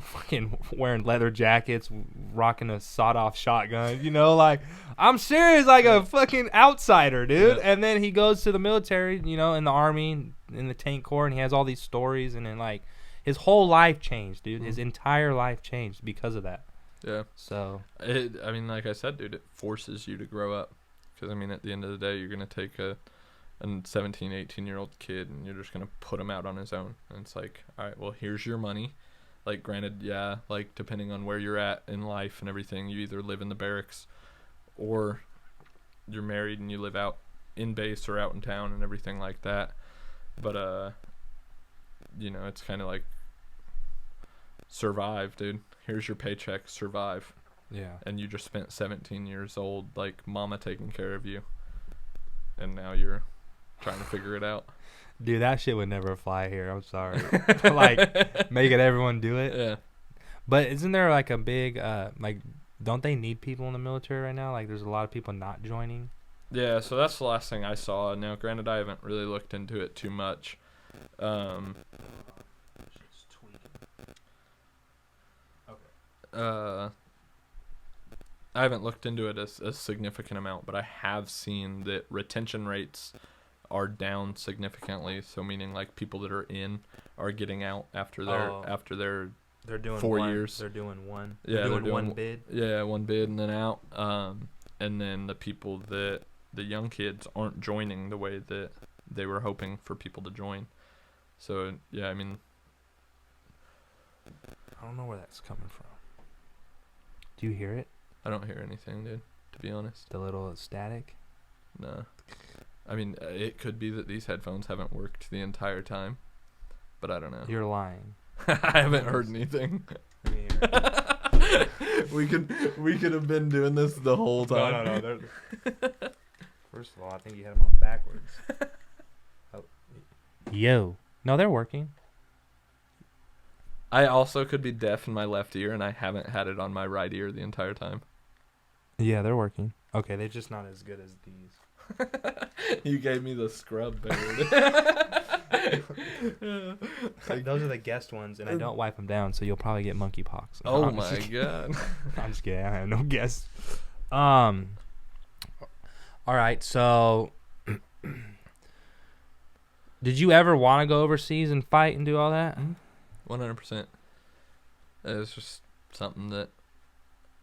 fucking wearing leather jackets, rocking a sawed-off shotgun, like, I'm serious, like a fucking outsider, dude. And then he goes to the military, in the Army, in the tank corps, and he has all these stories, and then, like, his whole life changed, dude. His entire life changed because of that. Yeah. So. Like I said, dude, it forces you to grow up. Because, at the end of the day, you're going to take a 17, 18-year-old kid, and you're just going to put him out on his own. And it's like, all right, well, here's your money. Like, granted, yeah, like, depending on where you're at in life and everything, you either live in the barracks or you're married and you live out in base or out in town and everything like that. But, it's kind of like survive, dude. Here's your paycheck, survive. Yeah. And you just spent 17 years old, like, mama taking care of you. And now you're trying to figure it out. Dude, that shit would never fly here. I'm sorry. Like, making everyone do it. Yeah. But isn't there like a big, don't they need people in the military right now? Like, there's a lot of people not joining. Yeah, so that's the last thing I saw. Now, granted, I haven't really looked into it too much. I haven't looked into it a significant amount, but I have seen that retention rates are down significantly. So meaning like people that are in are getting out after their they're doing 4 years. They're doing one. Yeah, they're doing one bid. Yeah, one bid and then out. And then the people the young kids aren't joining the way that they were hoping for people to join. So yeah, I don't know where that's coming from. Do you hear it? I don't hear anything, dude, to be honest. The little static? No. It could be that these headphones haven't worked the entire time, but I don't know. You're lying. I haven't heard anything. We could have been doing this the whole time. No. First of all, I think you had them on backwards. Oh. Yo. No, they're working. I also could be deaf in my left ear, and I haven't had it on my right ear the entire time. Yeah, they're working. Okay, they're just not as good as these. You gave me the scrub, baby. Those are the guest ones, and I don't wipe them down, so you'll probably get monkeypox. Oh my god! I'm just kidding. I have no guests. All right. So, did you ever want to go overseas and fight and do all that? 100%. It's just something that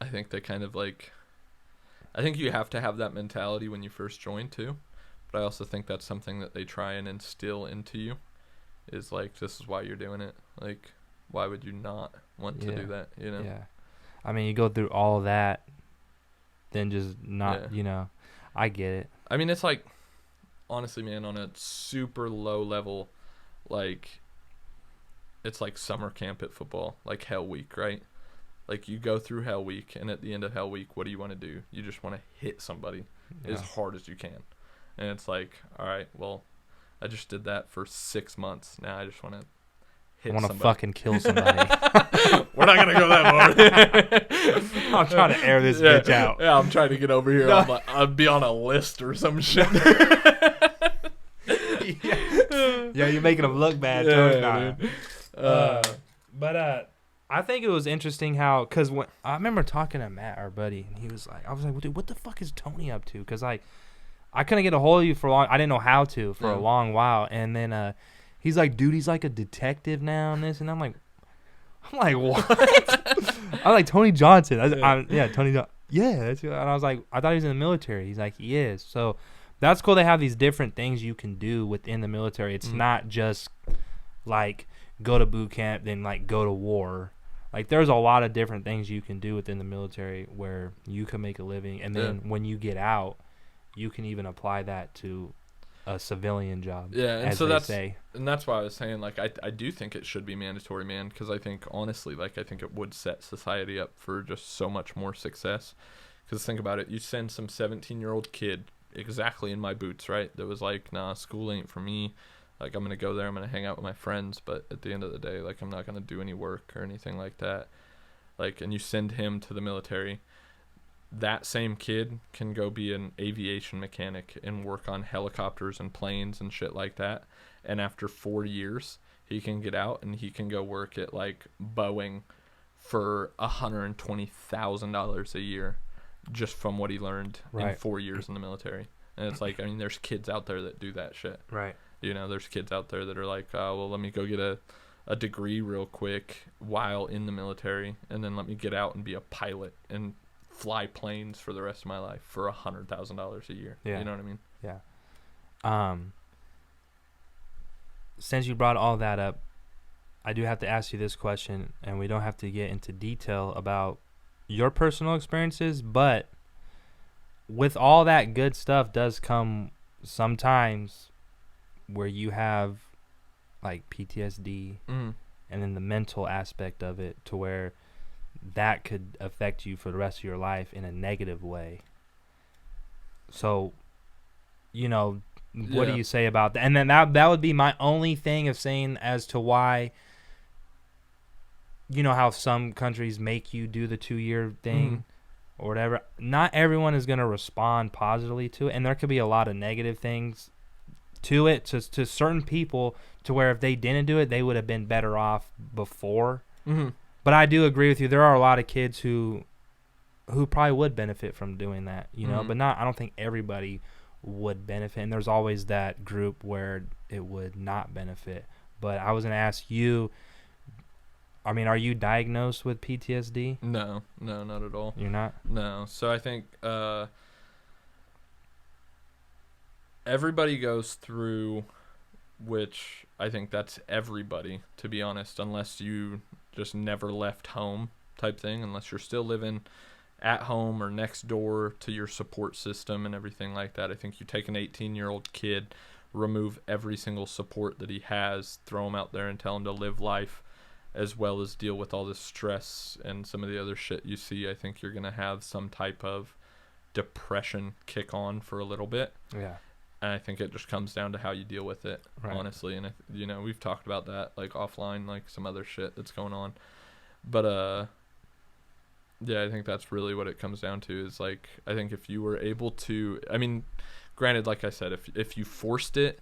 I think they kind of like. I think you have to have that mentality when you first join too, but I also think that's something that they try and instill into you. Is like, this is why you're doing it. Like, why would you not want to do that? You know? Yeah. You go through all of that, then just not. I get it. It's like, honestly, man, on a super low level, like, it's like summer camp at football, like Hell Week, right? Like, you go through Hell Week, and at the end of Hell Week, what do you want to do? You just want to hit somebody as hard as you can. And it's like, all right, well, I just did that for 6 months. Now I just want to hit somebody. I want to fucking kill somebody. We're not going to go that far. I'm trying to air this bitch out. Yeah, I'm trying to get over here. No. I'll be on a list or some shit. Yeah, you're making them look bad. But I think it was interesting how, because when I remember talking to Matt, our buddy, and he was like, I was like, well, dude, what the fuck is Tony up to? Because like, I couldn't get a hold of you for long. I didn't know how to for a long while. And then he's like, dude, he's like a detective now and this. And I'm like, what? I'm like, Tony Johnson. Tony Johnson. Yeah. And I was like, I thought he was in the military. He's like, he is. So that's cool. They have these different things you can do within the military. It's not just like go to boot camp, then like go to war. Like, there's a lot of different things you can do within the military where you can make a living. And then when you get out, you can even apply that to a civilian job. Yeah, and so that's why I was saying, like, I do think it should be mandatory, man, because I think, honestly, like, I think it would set society up for just so much more success. Because think about it. You send some 17-year-old kid exactly in my boots, right, that was like, nah, school ain't for me. Like, I'm going to go there, I'm going to hang out with my friends, but at the end of the day, like, I'm not going to do any work or anything like that. Like, and you send him to the military, that same kid can go be an aviation mechanic and work on helicopters and planes and shit like that. And after 4 years, he can get out and he can go work at, like, Boeing for $120,000 a year just from what he learned in 4 years in the military. And it's like, I mean, there's kids out there that do that shit. Right. You know, there's kids out there that are like, well, let me go get a degree real quick while in the military, and then let me get out and be a pilot and fly planes for the rest of my life for $100,000 a year. Yeah. You know what I mean? Yeah. Since you brought all that up, I do have to ask you this question, and we don't have to get into detail about your personal experiences, but with all that good stuff does come sometimes where you have like PTSD and then the mental aspect of it, to where that could affect you for the rest of your life in a negative way. So, you know, what do you say about that? And then that would be my only thing of saying as to why, you know, how some countries make you do the 2-year thing or whatever. Not everyone is going to respond positively to it, and there could be a lot of negative things to it, to certain people, to where if they didn't do it, they would have been better off before. But I do agree with you. There are a lot of kids who probably would benefit from doing that, you know, but I don't think everybody would benefit. And there's always that group where it would not benefit. But I was going to ask you, I mean, are you diagnosed with PTSD? No, not at all. You're not? No. So I think everybody goes through, which I think that's everybody, to be honest, unless you just never left home type thing, unless you're still living at home or next door to your support system and everything like that. I think you take an 18-year-old kid, remove every single support that he has, throw him out there and tell him to live life, as well as deal with all this stress and some of the other shit you see. I think you're going to have some type of depression kick on for a little bit. Yeah. And I think it just comes down to how you deal with it, honestly. And, you know, we've talked about that, like, offline, like, some other shit that's going on. But, yeah, I think that's really what it comes down to is, like, I think if you were able to, I mean, granted, like I said, if you forced it,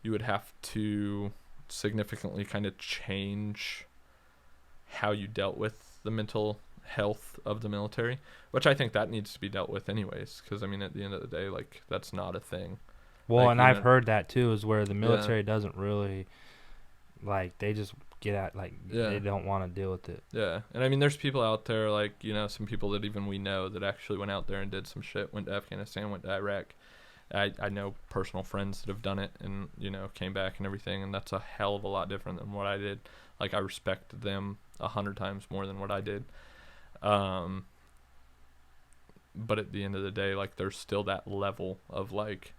you would have to significantly kind of change how you dealt with the mental health of the military, which I think that needs to be dealt with anyways, because, I mean, at the end of the day, like, that's not a thing. Well, like, and I've heard that too, is where the military doesn't really, like, they just get at, like, they don't want to deal with it. Yeah, and I mean, there's people out there, like, you know, some people that even we know that actually went out there and did some shit, went to Afghanistan, went to Iraq. I know personal friends that have done it and, you know, came back and everything, and that's a hell of a lot different than what I did. Like, I respect them 100 times more than what I did. But at the end of the day, like, there's still that level of, like,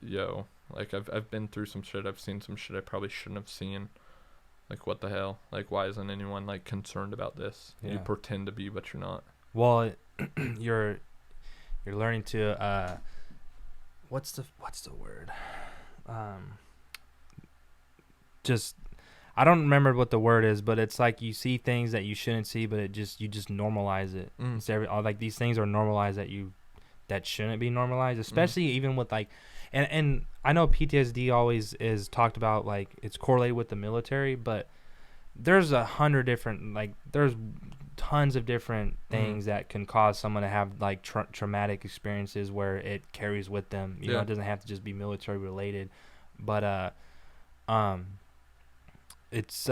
yo, Like I've been through some shit. I've seen some shit I probably shouldn't have seen. Like, what the hell? Like, why isn't anyone like concerned about this? Yeah. You pretend to be, but you're not. Well, you're learning to what's the word? Just I don't remember what the word is, but it's like you see things that you shouldn't see, but you just normalize it. It's like these things are normalized that shouldn't be normalized, especially even with like, and I know PTSD always is talked about like it's correlated with the military, but there's 100 different there's tons of different things that can cause someone to have like traumatic experiences where it carries with them. You know, it doesn't have to just be military related, but it's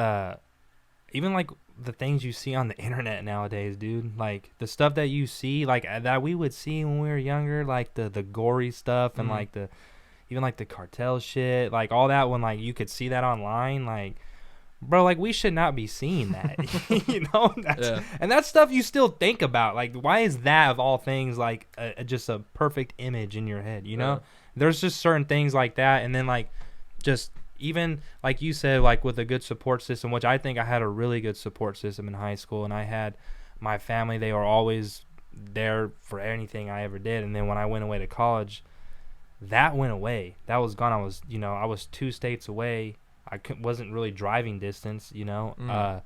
even like the things you see on the internet nowadays, dude. Like the stuff that you see, like that we would see when we were younger, like the gory stuff and like even like the cartel shit, like all that. When like you could see that online, like, bro, like we should not be seeing that. You know, and that stuff you still think about. Like, why is that of all things like just a perfect image in your head? You know, there's just certain things like that, and then like just. Even like you said, like with a good support system, which I think I had a really good support system in high school, and I had my family. They were always there for anything I ever did. And then when I went away to college, that went away. That was gone. I was 2 states away. Wasn't really driving distance, you know.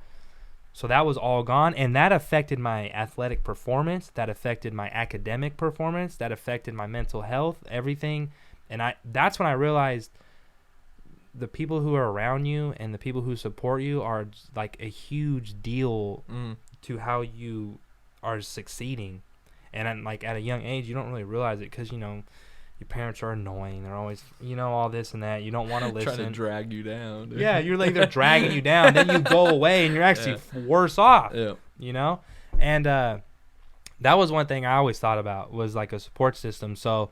So that was all gone, and that affected my athletic performance. That affected my academic performance. That affected my mental health, everything. And that's when I realized the people who are around you and the people who support you are like a huge deal to how you are succeeding. And like at a young age, you don't really realize it because, you know, your parents are annoying. They're always, you know, all this and that. You don't want to listen. Trying to drag you down. Dude. Yeah, you're like, they're dragging you down. Then you go away and you're actually worse off, you know? And that was one thing I always thought about was like a support system. So,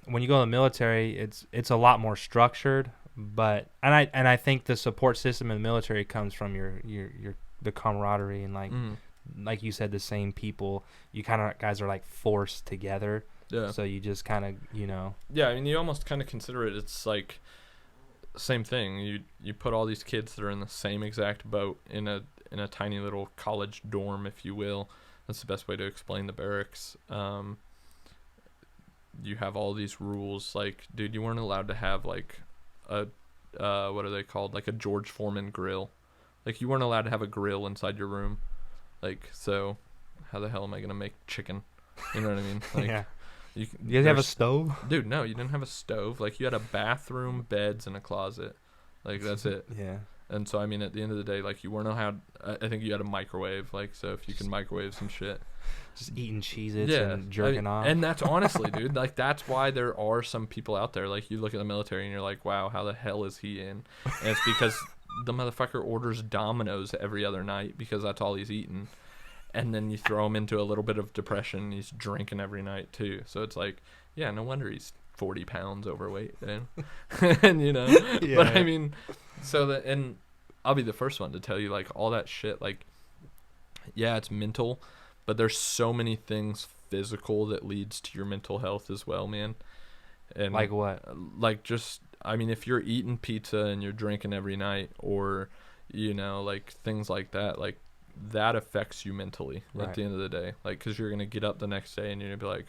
when you go to the military, it's a lot more structured, but I think the support system in the military comes from the camaraderie and like you said, the same people. You kind of guys are like forced together. Yeah. So you just kind of, you know. Yeah, I mean, you almost kind of consider it. It's like same thing. You put all these kids that are in the same exact boat in a tiny little college dorm, if you will. That's the best way to explain the barracks. You have all these rules, like, dude, you weren't allowed to have like a what are they called, like a George Foreman grill. Like, you weren't allowed to have a grill inside your room. Like, so how the hell am I gonna make chicken? You know what I mean? Like, yeah. You guys have a stove? Dude, no, you didn't have a stove. Like, you had a bathroom, beds, and a closet. Like, that's it. Yeah. And so, I mean, at the end of the day, like, you weren't allowed. I think you had a microwave. Like, so if you can microwave some shit. Just eating Cheez-Its and jerking off. And that's honestly, dude, like, that's why there are some people out there. Like, you look at the military and you're like, wow, how the hell is he in? And it's because the motherfucker orders Domino's every other night because that's all he's eating. And then you throw him into a little bit of depression. And he's drinking every night, too. So it's like, yeah, no wonder he's 40 pounds overweight, then. And, you know. Yeah. But, I mean, and I'll be the first one to tell you, like, all that shit, like, yeah, it's mental. But there's so many things physical that leads to your mental health as well, man. And like what? Like, just, I mean, if you're eating pizza and you're drinking every night, or, you know, like things like that, like that affects you mentally at the end of the day. Like, because you're going to get up the next day and you're going to be like,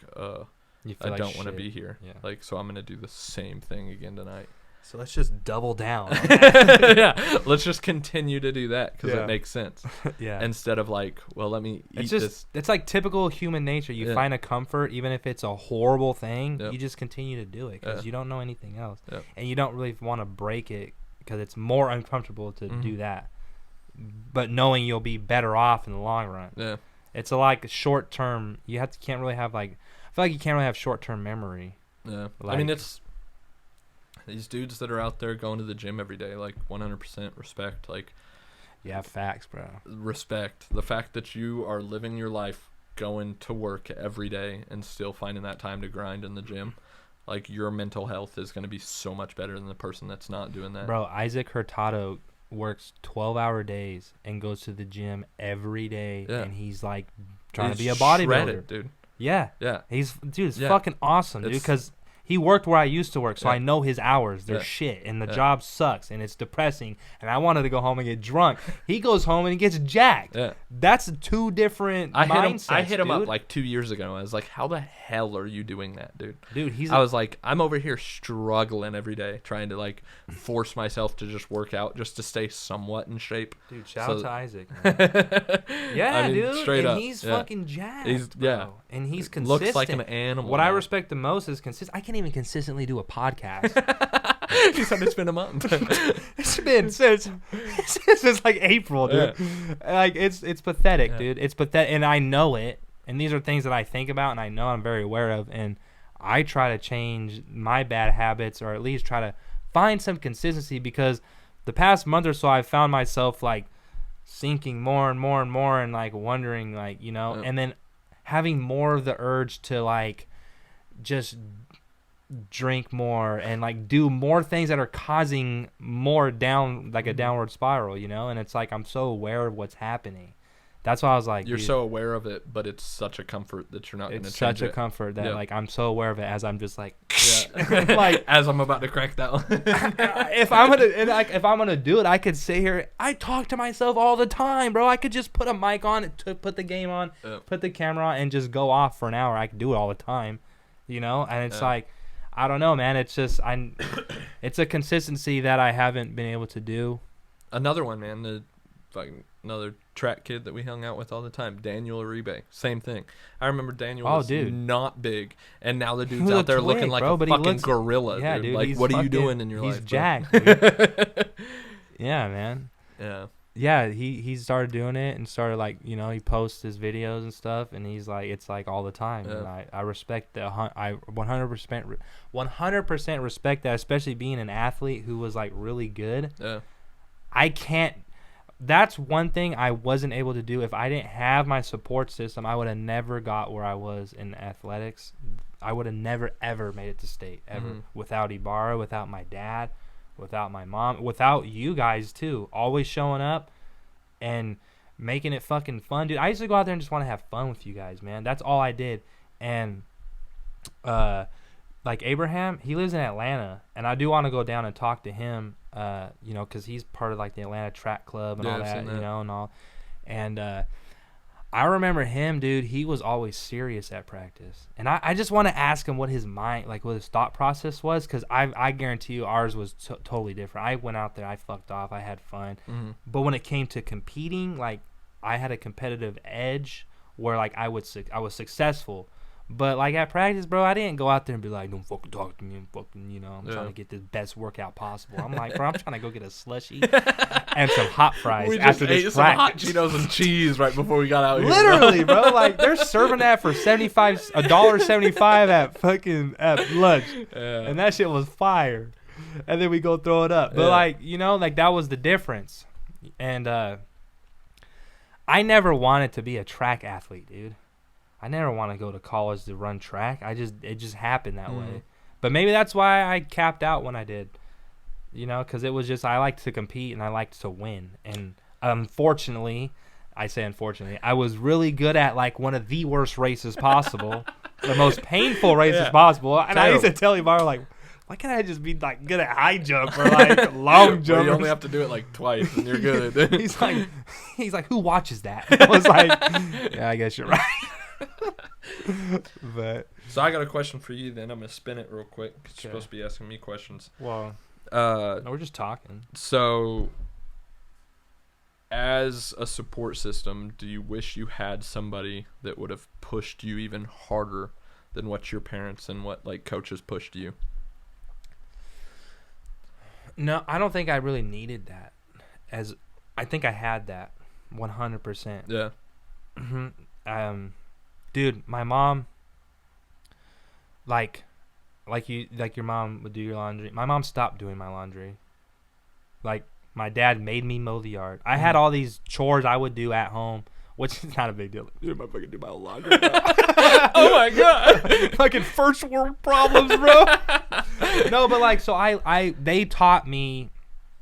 I don't want to be here. Yeah. Like, so I'm going to do the same thing again tonight. So let's just double down. Yeah, let's just continue to do that because it makes sense. Yeah. Instead of like, well, let me eat this. It's like typical human nature. You find a comfort, even if it's a horrible thing. You just continue to do it because you don't know anything else, and you don't really want to break it because it's more uncomfortable to do that. But knowing you'll be better off in the long run. Yeah. It's like short term. Can't really have like. I feel like you can't really have short term memory. Yeah. Like, I mean, it's. These dudes that are out there going to the gym every day, like 100% respect. Like, yeah, facts, bro. Respect. The fact that you are living your life going to work every day and still finding that time to grind in the gym. Like, your mental health is going to be so much better than the person that's not doing that. Bro, Isaac Hurtado works 12-hour days and goes to the gym every day, and he's like trying to be a bodybuilder. Shredded, dude. Yeah. Yeah. It's fucking awesome, dude, because he worked where I used to work, so Yeah. I know his hours. They're shit, and the job sucks, and it's depressing. And I wanted to go home and get drunk. He goes home and he gets jacked. Yeah. That's two different mindsets. I hit him dude. up like 2 years ago. I was like, "How the hell are you doing that, dude?" Dude, I was like, "I'm over here struggling every day, trying to like force myself to just work out, just to stay somewhat in shape." Dude, shout out to Isaac. Man. Yeah, I mean, dude, straight and up, he's yeah. fucking jacked. He's- bro. yeah. And he's consistent. Looks like an animal. What I now. respect the most is consistent. I can't even consistently do a podcast. He said it's been a month. It's been since like April, dude. Like it's pathetic, dude. It's pathetic, and I know it. And these are things that I think about, and I know I'm very aware of. And I try to change my bad habits, or at least try to find some consistency, because the past month or so, I found myself like sinking more and more and more, and like wondering, like, you know, and then having more of the urge to like just drink more and like do more things that are causing more down, like a downward spiral, you know. And it's like I'm so aware of what's happening. That's why I was like, you're dude, so aware of it, but it's such a comfort that you're not going to it's change such a it. comfort that like I'm so aware of it, as I'm just like, Yeah. like as I'm about to crack that one. if I'm gonna do it, I could sit here. I talk to myself all the time, bro. I could just put a mic on, put the game on, put the camera on, and just go off for an hour. I could do it all the time, you know. And it's like, I don't know, man. It's just it's a consistency that I haven't been able to do. Another one, man. Another track kid that we hung out with all the time, Daniel Uribe. Same thing. I remember Daniel was not big, and now the dude's out there looking like a fucking gorilla. Yeah, dude. dude. Like, what are you doing in your life? He's jacked. Dude. Yeah, man. Yeah. Yeah, he started doing it and started, like, you know, he posts his videos and stuff, and he's like, it's like all the time. And I respect that. I 100% respect that, especially being an athlete who was like really good. Yeah. That's one thing I wasn't able to do. If I didn't have my support system, I would have never got where I was in athletics. I would have never, ever made it to state, ever. Without Ibarra, without my dad, without my mom, without you guys, too. Always showing up and making it fucking fun. Dude, I used to go out there and just want to have fun with you guys, man. That's all I did. And, like Abraham, he lives in Atlanta, and I do want to go down and talk to him, you know, because he's part of like the Atlanta track club and all that, you know, and all. And I remember him, dude. He was always serious at practice, and I just want to ask him what his mind, like what his thought process was, because I guarantee you ours was totally different. I went out there, I fucked off, I had fun, but when it came to competing, like I had a competitive edge where like I was successful. But, like, at practice, bro, I didn't go out there and be like, don't fucking talk to me and fucking, you know, I'm trying to get the best workout possible. I'm like, bro, I'm trying to go get a slushie and some hot fries after this practice. Some hot Cheetos and cheese right before we got out here. Literally, bro. Like, they're serving that for $1.75 at fucking lunch. Yeah. And that shit was fire. And then we go throw it up. But, like, you know, like, that was the difference. And I never wanted to be a track athlete, dude. I never want to go to college to run track. It just happened that way. But maybe that's why I capped out when I did, you know, because it was just I liked to compete and I liked to win. And unfortunately, I was really good at like one of the worst races possible, the most painful races possible. And I used to tell Ibarra, like, why can't I just be like good at high jump or like long jump? Well, you only have to do it like twice and you're good. He's like, who watches that? I was like, yeah, I guess you're right. But so I got a question for you. Then I'm gonna spin it real quick. You're supposed to be asking me questions. Well, no, we're just talking. So, as a support system, do you wish you had somebody that would have pushed you even harder than what your parents and what like coaches pushed you? No, I don't think I really needed that. I think I had that 100%. Yeah. Dude, my mom, like your mom would do your laundry. My mom stopped doing my laundry. Like, my dad made me mow the yard. I had all these chores I would do at home, which is not a big deal. Dude, I'm fucking do my own laundry. Oh my god, fucking first world problems, bro. No, but like, so they taught me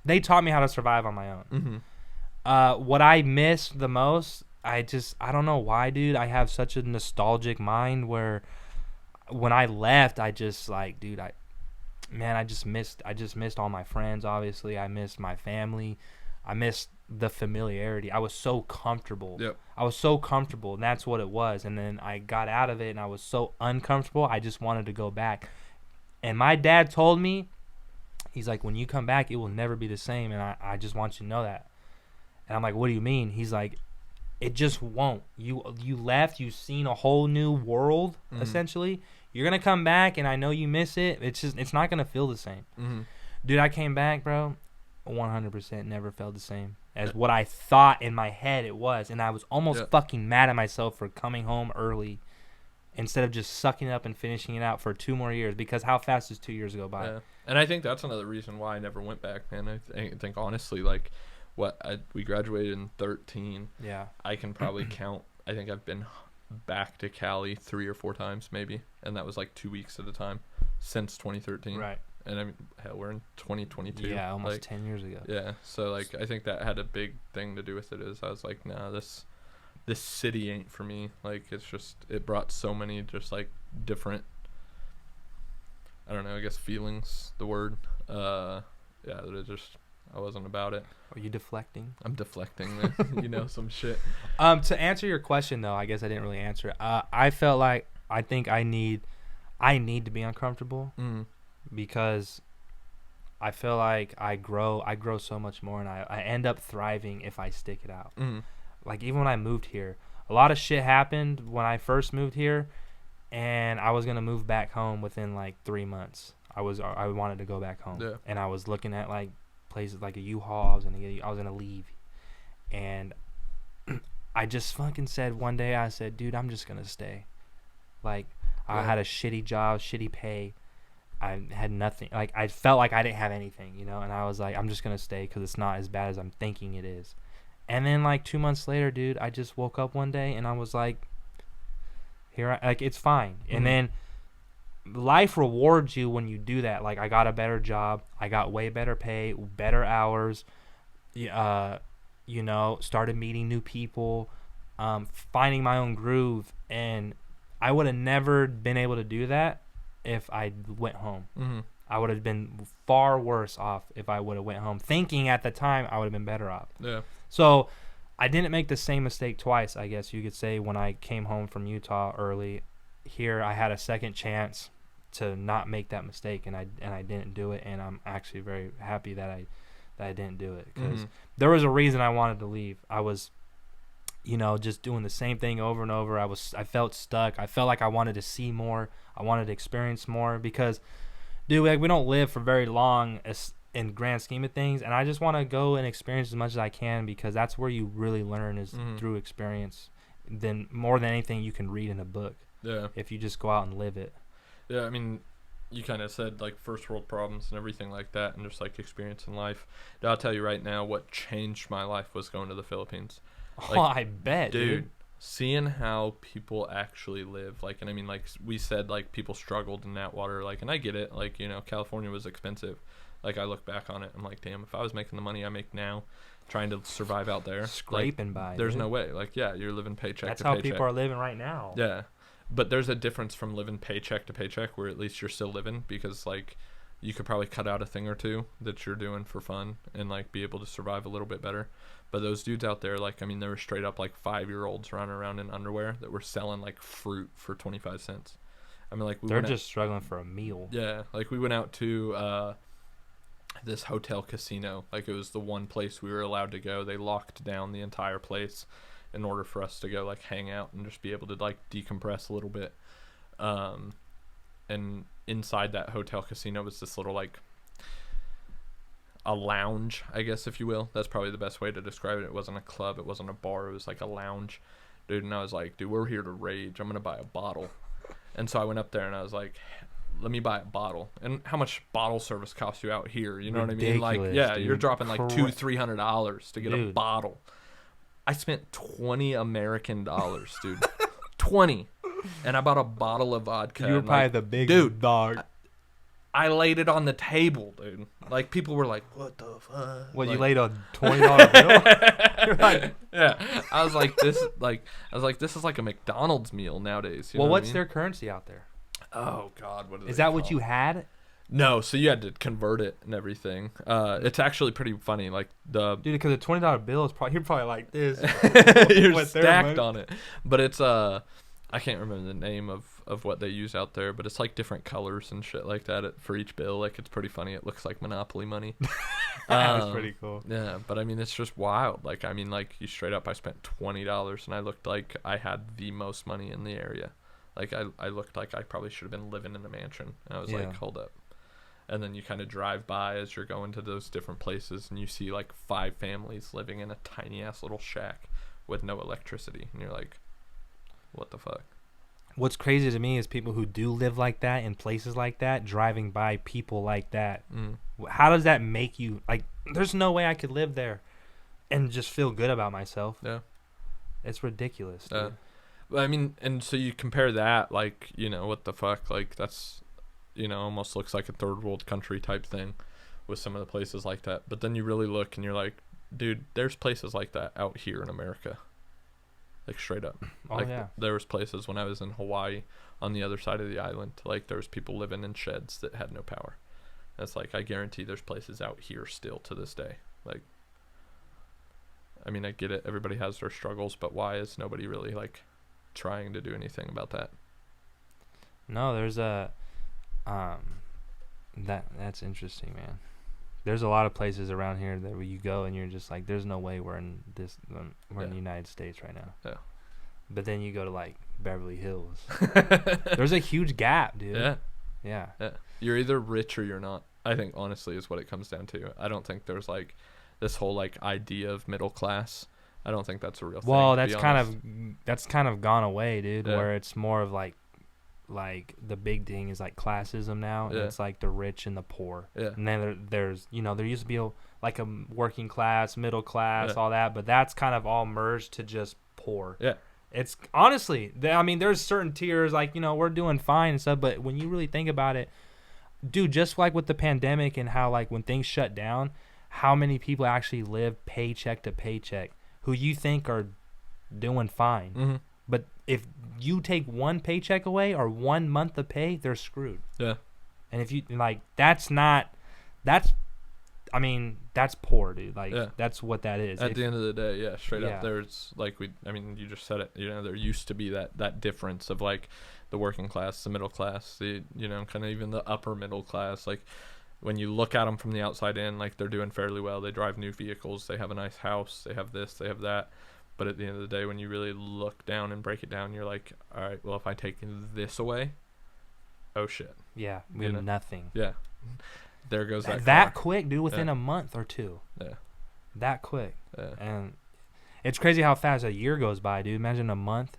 how to survive on my own. What I miss the most, I don't know why, dude. I have such a nostalgic mind where when I left, I just like, dude, I just missed all my friends. Obviously, I missed my family. I missed the familiarity. I was so comfortable. Yep. I was so comfortable, and that's what it was. And then I got out of it, and I was so uncomfortable. I just wanted to go back. And my dad told me, he's like, when you come back, it will never be the same, and I just want you to know that. And I'm like, what do you mean? He's like, it just won't. You left. You've seen a whole new world, essentially. You're going to come back, and I know you miss it. It's not going to feel the same. Mm-hmm. Dude, I came back, bro. 100% never felt the same as what I thought in my head it was. And I was almost fucking mad at myself for coming home early instead of just sucking it up and finishing it out for 2 more years, because how fast does 2 years go by? Yeah. And I think that's another reason why I never went back, man. I think honestly, like, we graduated in 13. Yeah. I can probably count. I think I've been back to Cali 3 or 4 times maybe, and that was like 2 weeks at a time since 2013. Right. And I mean, hell, we're in 2022. Yeah, almost like, 10 years ago. Yeah, so like I think that had a big thing to do with it. Is I was like, nah, this city ain't for me. Like, it brought so many just like different, I don't know, I guess feelings, the word. Yeah, that it just, I wasn't about it. Are you deflecting? I'm deflecting, man. Some shit. To answer your question though, I guess I didn't really answer it. I felt like I think I need to be uncomfortable. Because I feel like I grow so much more, and I end up thriving if I stick it out. Like, even when I moved here, a lot of shit happened when I first moved here, and I was gonna move back home within like 3 months. I wanted to go back home, and I was looking at like places like a U-Haul. I was gonna leave, and I just fucking said one day, I said, dude, I'm just gonna stay. Like, I had a shitty job, shitty pay. I had nothing. Like, I felt like I didn't have anything, and I was like, I'm just going to stay because it's not as bad as I'm thinking it is. And then, like, 2 months later, dude, I just woke up one day and I was like, it's fine. And then life rewards you when you do that. Like, I got a better job. I got way better pay, better hours, started meeting new people, finding my own groove. And I would have never been able to do that if I went home. I would have been far worse off if I would have went home, thinking at the time I would have been better off. Yeah. So I didn't make the same mistake twice, I guess you could say. When I came home from Utah early, here I had a second chance to not make that mistake, and I didn't do it, and I'm actually very happy that I didn't do it, because there was a reason I wanted to leave. I was just doing the same thing over and over. I felt stuck. I felt like I wanted to see more. I wanted to experience more, because, dude, like, we don't live for very long in grand scheme of things, and I just want to go and experience as much as I can, because that's where you really learn is through experience, than more than anything you can read in a book. Yeah. If you just go out and live it. Yeah, I mean, you kind of said like first world problems and everything like that, and just like experience in life. I'll tell you right now, what changed my life was going to the Philippines. Like, I bet, dude. Seeing how people actually live, like, and I mean, like we said, like, people struggled in that water, like, and I get it, like, California was expensive. Like, I look back on it, I'm like, damn, if I was making the money I make now, trying to survive out there, scraping by, there's no way. Like, yeah, you're living paycheck to paycheck. That's how people are living right now. Yeah, but there's a difference from living paycheck to paycheck, where at least you're still living, because like you could probably cut out a thing or two that you're doing for fun and like be able to survive a little bit better. But those dudes out there, like, I mean, they were straight up like 5-year-olds running around in underwear that were selling like fruit for 25 cents. I mean, like, they're just struggling for a meal. Yeah, like we went out to this hotel casino. Like, it was the one place we were allowed to go. They locked down the entire place in order for us to go like hang out and just be able to like decompress a little bit. And inside that hotel casino was this little like a lounge, I guess, if you will. That's probably the best way to describe it. It wasn't a club, it wasn't a bar, it was like a lounge, dude. And I was like, dude, we're here to rage. I'm gonna buy a bottle. And so I went up there and I was like, let me buy a bottle. And how much bottle service costs you out here? You know Ridiculous, what I mean? Like, yeah, dude. You're dropping like $200-$300 to get a bottle. I spent 20 American dollars, dude. 20. And I bought a bottle of vodka. You were probably like, the big dude, dog. I laid it on the table, dude. Like, people were like, what the fuck? What, like, you laid a $20 bill? You're like, yeah. I was like, this is like a McDonald's meal nowadays. You know what's what I mean? their currency out there? Oh God, what is that? What you had? No, so you had to convert it and everything. It's actually pretty funny. Like dude, because a $20 bill is probably you're probably like this. You're stacked on it, but it's I can't remember the name of what they use out there, but it's like different colors and shit like that for each bill. Like it's pretty funny. It looks like Monopoly money. That's pretty cool. Yeah, but I mean it's just wild. Like I mean like you straight up I spent $20 and I looked like I had the most money in the area. Like I looked like I probably should have been living in a mansion. And I was like, hold up. And then you kind of drive by as you're going to those different places and you see like 5 families living in a tiny ass little shack with no electricity. And you're like, what the fuck? What's crazy to me is people who do live like that in places like that, driving by people like that. How does that make you, like, there's no way I could live there and just feel good about myself. Yeah. It's ridiculous, dude. I mean, and so you compare that, like, you know, what the fuck? Like, that's, you know, almost looks like a third world country type thing with some of the places like that. But then you really look and you're like, dude, there's places like that out here in America. Like straight up. Oh, like yeah. There was places when I was in Hawaii on the other side of the island, like there was people living in sheds that had no power. That's like, I guarantee there's places out here still to this day. Like, I mean, I get it. Everybody has their struggles, but why is nobody really like trying to do anything about that? No, there's a, that's interesting, man. There's a lot of places around here that where you go and you're just like, there's no way we're in this, we're in the United States right now. Yeah. But then you go to like Beverly Hills. There's a huge gap, dude. Yeah. Yeah. Yeah. You're either rich or you're not. I think honestly is what it comes down to. I don't think there's like this whole like idea of middle class. I don't think that's a real thing. Well, that's kind of gone away, dude. Yeah. Where it's more of like the big thing is like classism now, and it's like the rich and the poor. Yeah. And then there's there used to be like a working class, middle class, all that, but that's kind of all merged to just poor. Yeah. It's honestly, I mean, there's certain tiers like we're doing fine and stuff, but when you really think about it, dude, just like with the pandemic and how like when things shut down, how many people actually live paycheck to paycheck who you think are doing fine. Mm-hmm. But if you take one paycheck away or 1 month of pay, they're screwed. Yeah. And if you that's poor, dude. Like that's what that is. At the end of the day, straight up there's like you just said it, there used to be that difference of like the working class, the middle class, the kind of even the upper middle class. Like when you look at them from the outside in, like they're doing fairly well. They drive new vehicles, they have a nice house, they have this, they have that. But at the end of the day, when you really look down and break it down, you're like, all right, well, if I take this away, oh shit. Yeah, we have nothing. Yeah. There goes that car. Quick, dude, within a month or two. Yeah. That quick. Yeah. And it's crazy how fast a year goes by, dude. Imagine a month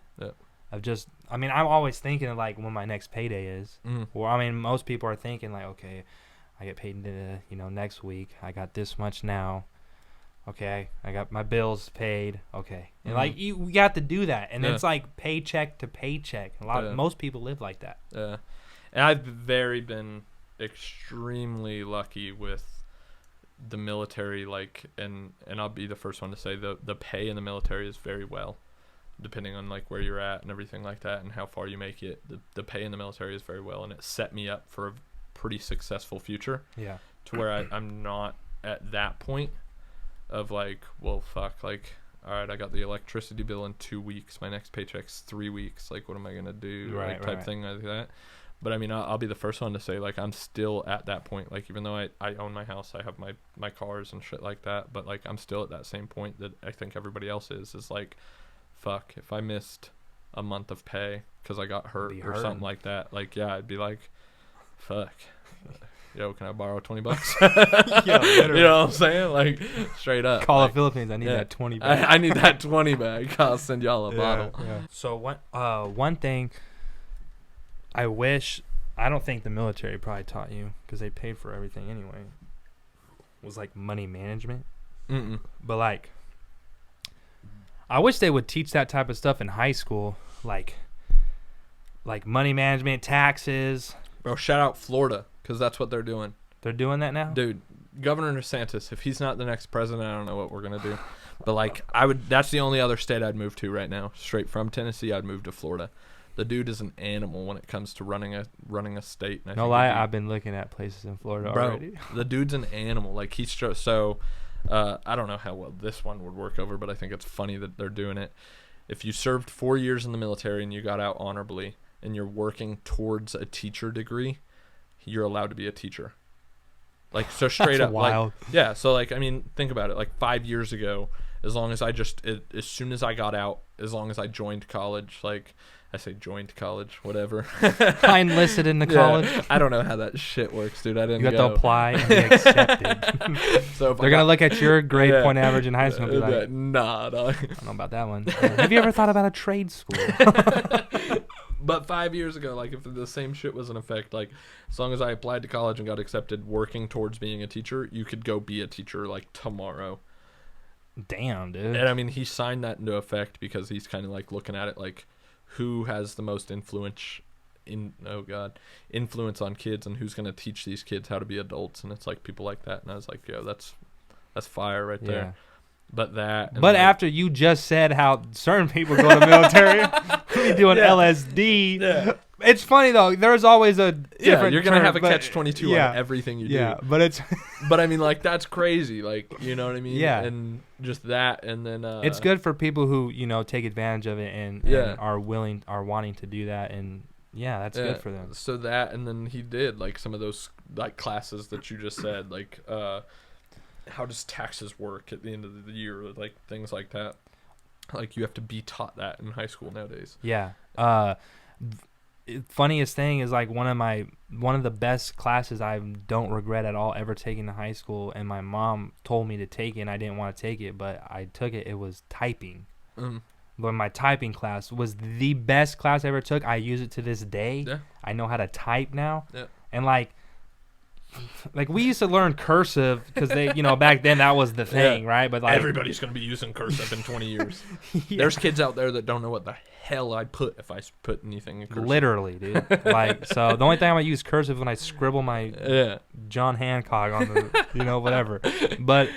of just, I'm always thinking of like when my next payday is. Mm-hmm. Or, most people are thinking like, okay, I get paid, next week. I got this much now. Okay, I got my bills paid. Okay, and like we got to do that, and it's like paycheck to paycheck. Most people live like that. Yeah, and I've been extremely lucky with the military. Like, and I'll be the first one to say the pay in the military is very well, depending on like where you're at and everything like that, and how far you make it. The pay in the military is very well, and it set me up for a pretty successful future. Yeah, to where I'm not at that point of like, well, fuck, like, all right, I got the electricity bill in 2 weeks. My next paycheck's 3 weeks. Like, what am I going to do? Right, type thing like that. But, I'll be the first one to say, like, I'm still at that point. Like, even though I own my house, I have my cars and shit like that. But, like, I'm still at that same point that I think everybody else is like, fuck, if I missed a month of pay because I got hurt or something like that, like, yeah, I'd be like, fuck. Yo, can I borrow $20? Yeah, literally. You know what I'm saying? Like, straight up. Call the Philippines. I need that 20 back. I need that 20 back. I'll send y'all a bottle. Yeah. So one thing I don't think the military probably taught you because they paid for everything anyway, was like money management. Mm-mm. But like, I wish they would teach that type of stuff in high school, like money management, taxes. Bro, shout out Florida. Because that's what they're doing. They're doing that now? Dude, Governor DeSantis, if he's not the next president, I don't know what we're going to do. But, like, that's the only other state I'd move to right now. Straight from Tennessee, I'd move to Florida. The dude is an animal when it comes to running a state. And no lie, I've been looking at places in Florida already. The dude's an animal. Like he's so. I don't know how well this one would work over, but I think it's funny that they're doing it. If you served 4 years in the military and you got out honorably, and you're working towards a teacher degree, you're allowed to be a teacher. Like, so straight up. Wild. Like, yeah. So like, I mean, think about it. Like 5 years ago, as long as as soon as I got out, as long as I joined college, like I say joined college, whatever. I enlisted into college. I don't know how that shit works, dude. I didn't You have to apply and be accepted. So they're going to look at your grade point average in high school and be like, nah, dog. I don't know about that one. Have you ever thought about a trade school? But 5 years ago, like, if the same shit was in effect, like, as long as I applied to college and got accepted working towards being a teacher, you could go be a teacher, like, tomorrow. Damn, dude. And, I mean, he signed that into effect because he's kind of, like, looking at it, like, who has the most influence on kids and who's going to teach these kids how to be adults. And it's, like, people like that. And I was like, yo, that's fire right there. Yeah. But that. But after you just said how certain people go to military, be doing LSD. Yeah. It's funny though. There's always a different. You're gonna term, have a catch-22 on everything you do. Yeah, but it's. But I mean, like that's crazy. Like you know what I mean? Yeah. And just that, and then. It's good for people who take advantage of it and are wanting to do that, and that's good for them. So that, and then he did like some of those like classes that you just said, like. How does taxes work at the end of the year, like things like that. Like you have to be taught that in high school nowadays. Yeah. Funniest thing is like one of the best classes I don't regret at all ever taking in high school, and my mom told me to take it and I didn't want to take it, but I took it. It was typing. But my typing class was the best class I ever took. I use it to this day. Yeah. I know how to type now. Yeah. And like we used to learn cursive because they, back then that was the thing, right? But like everybody's gonna be using cursive in 20 years. There's kids out there that don't know what the hell I'd put if I put anything in cursive. Literally, dude. Like, so the only time I use cursive when I scribble my John Hancock on the, whatever. But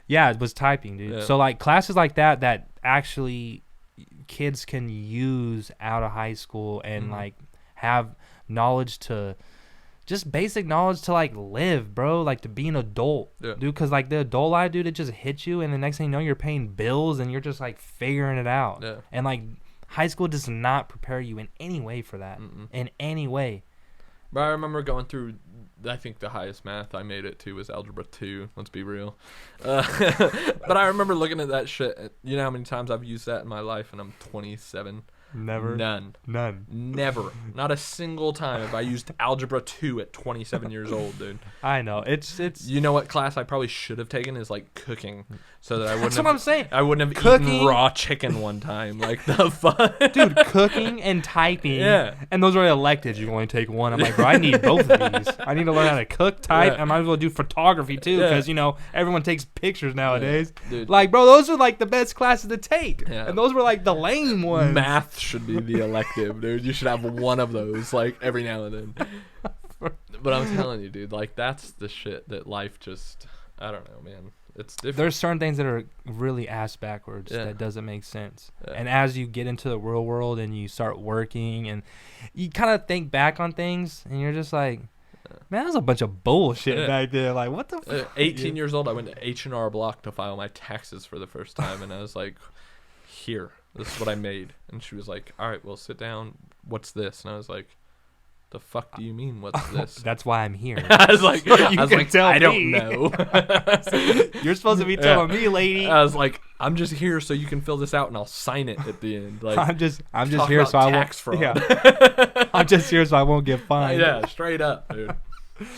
yeah, it was typing, dude. Yeah. So like classes like that actually kids can use out of high school and like have knowledge to. Just basic knowledge to, like, live, bro. Like, to be an adult. Yeah. Dude, because, like, the adult life, dude, it just hits you. And the next thing you know, you're paying bills and you're just, like, figuring it out. Yeah. And, like, high school does not prepare you in any way for that. In any way. But I remember going through, I think the highest math I made it to was Algebra 2. Let's be real. But I remember looking at that shit. You know how many times I've used that in my life, and I'm 27. Never. None. Never. Not a single time have I used Algebra 2 at 27 years old, dude. I know. It's. You know what class I probably should have taken is like cooking, so that I wouldn't. That's what I'm saying. I wouldn't have eaten raw chicken one time. Like the fuck, dude. Cooking and typing. Yeah. And those are elected. You only take one. I'm like, bro, I need both of these. I need to learn how to cook, type. Yeah. I might as well do photography too, because everyone takes pictures nowadays. Yeah. Dude. Like, bro, those are like the best classes to take, and those were like the lame ones. Math should be the elective, dude. You should have one of those like every now and then. But I'm telling you, dude, like that's the shit that life just, I don't know, man. It's different. There's certain things that are really ass backwards that doesn't make sense. Yeah. And as you get into the real world and you start working and you kind of think back on things and you're just like, man, that was a bunch of bullshit back there. Like, what the fuck? 18 years old, I went to H&R Block to file my taxes for the first time, and I was like, here. This is what I made. And she was like, all right, well, sit down. What's this? And I was like, the fuck do you mean, what's this? That's why I'm here. I was like, I don't know. You're supposed to be telling me, lady. I was like, I'm just here so you can fill this out and I'll sign it at the end. Like, I'm just here so I won't. Fraud. Yeah. I'm just here so I won't get fined. Yeah, straight up, dude.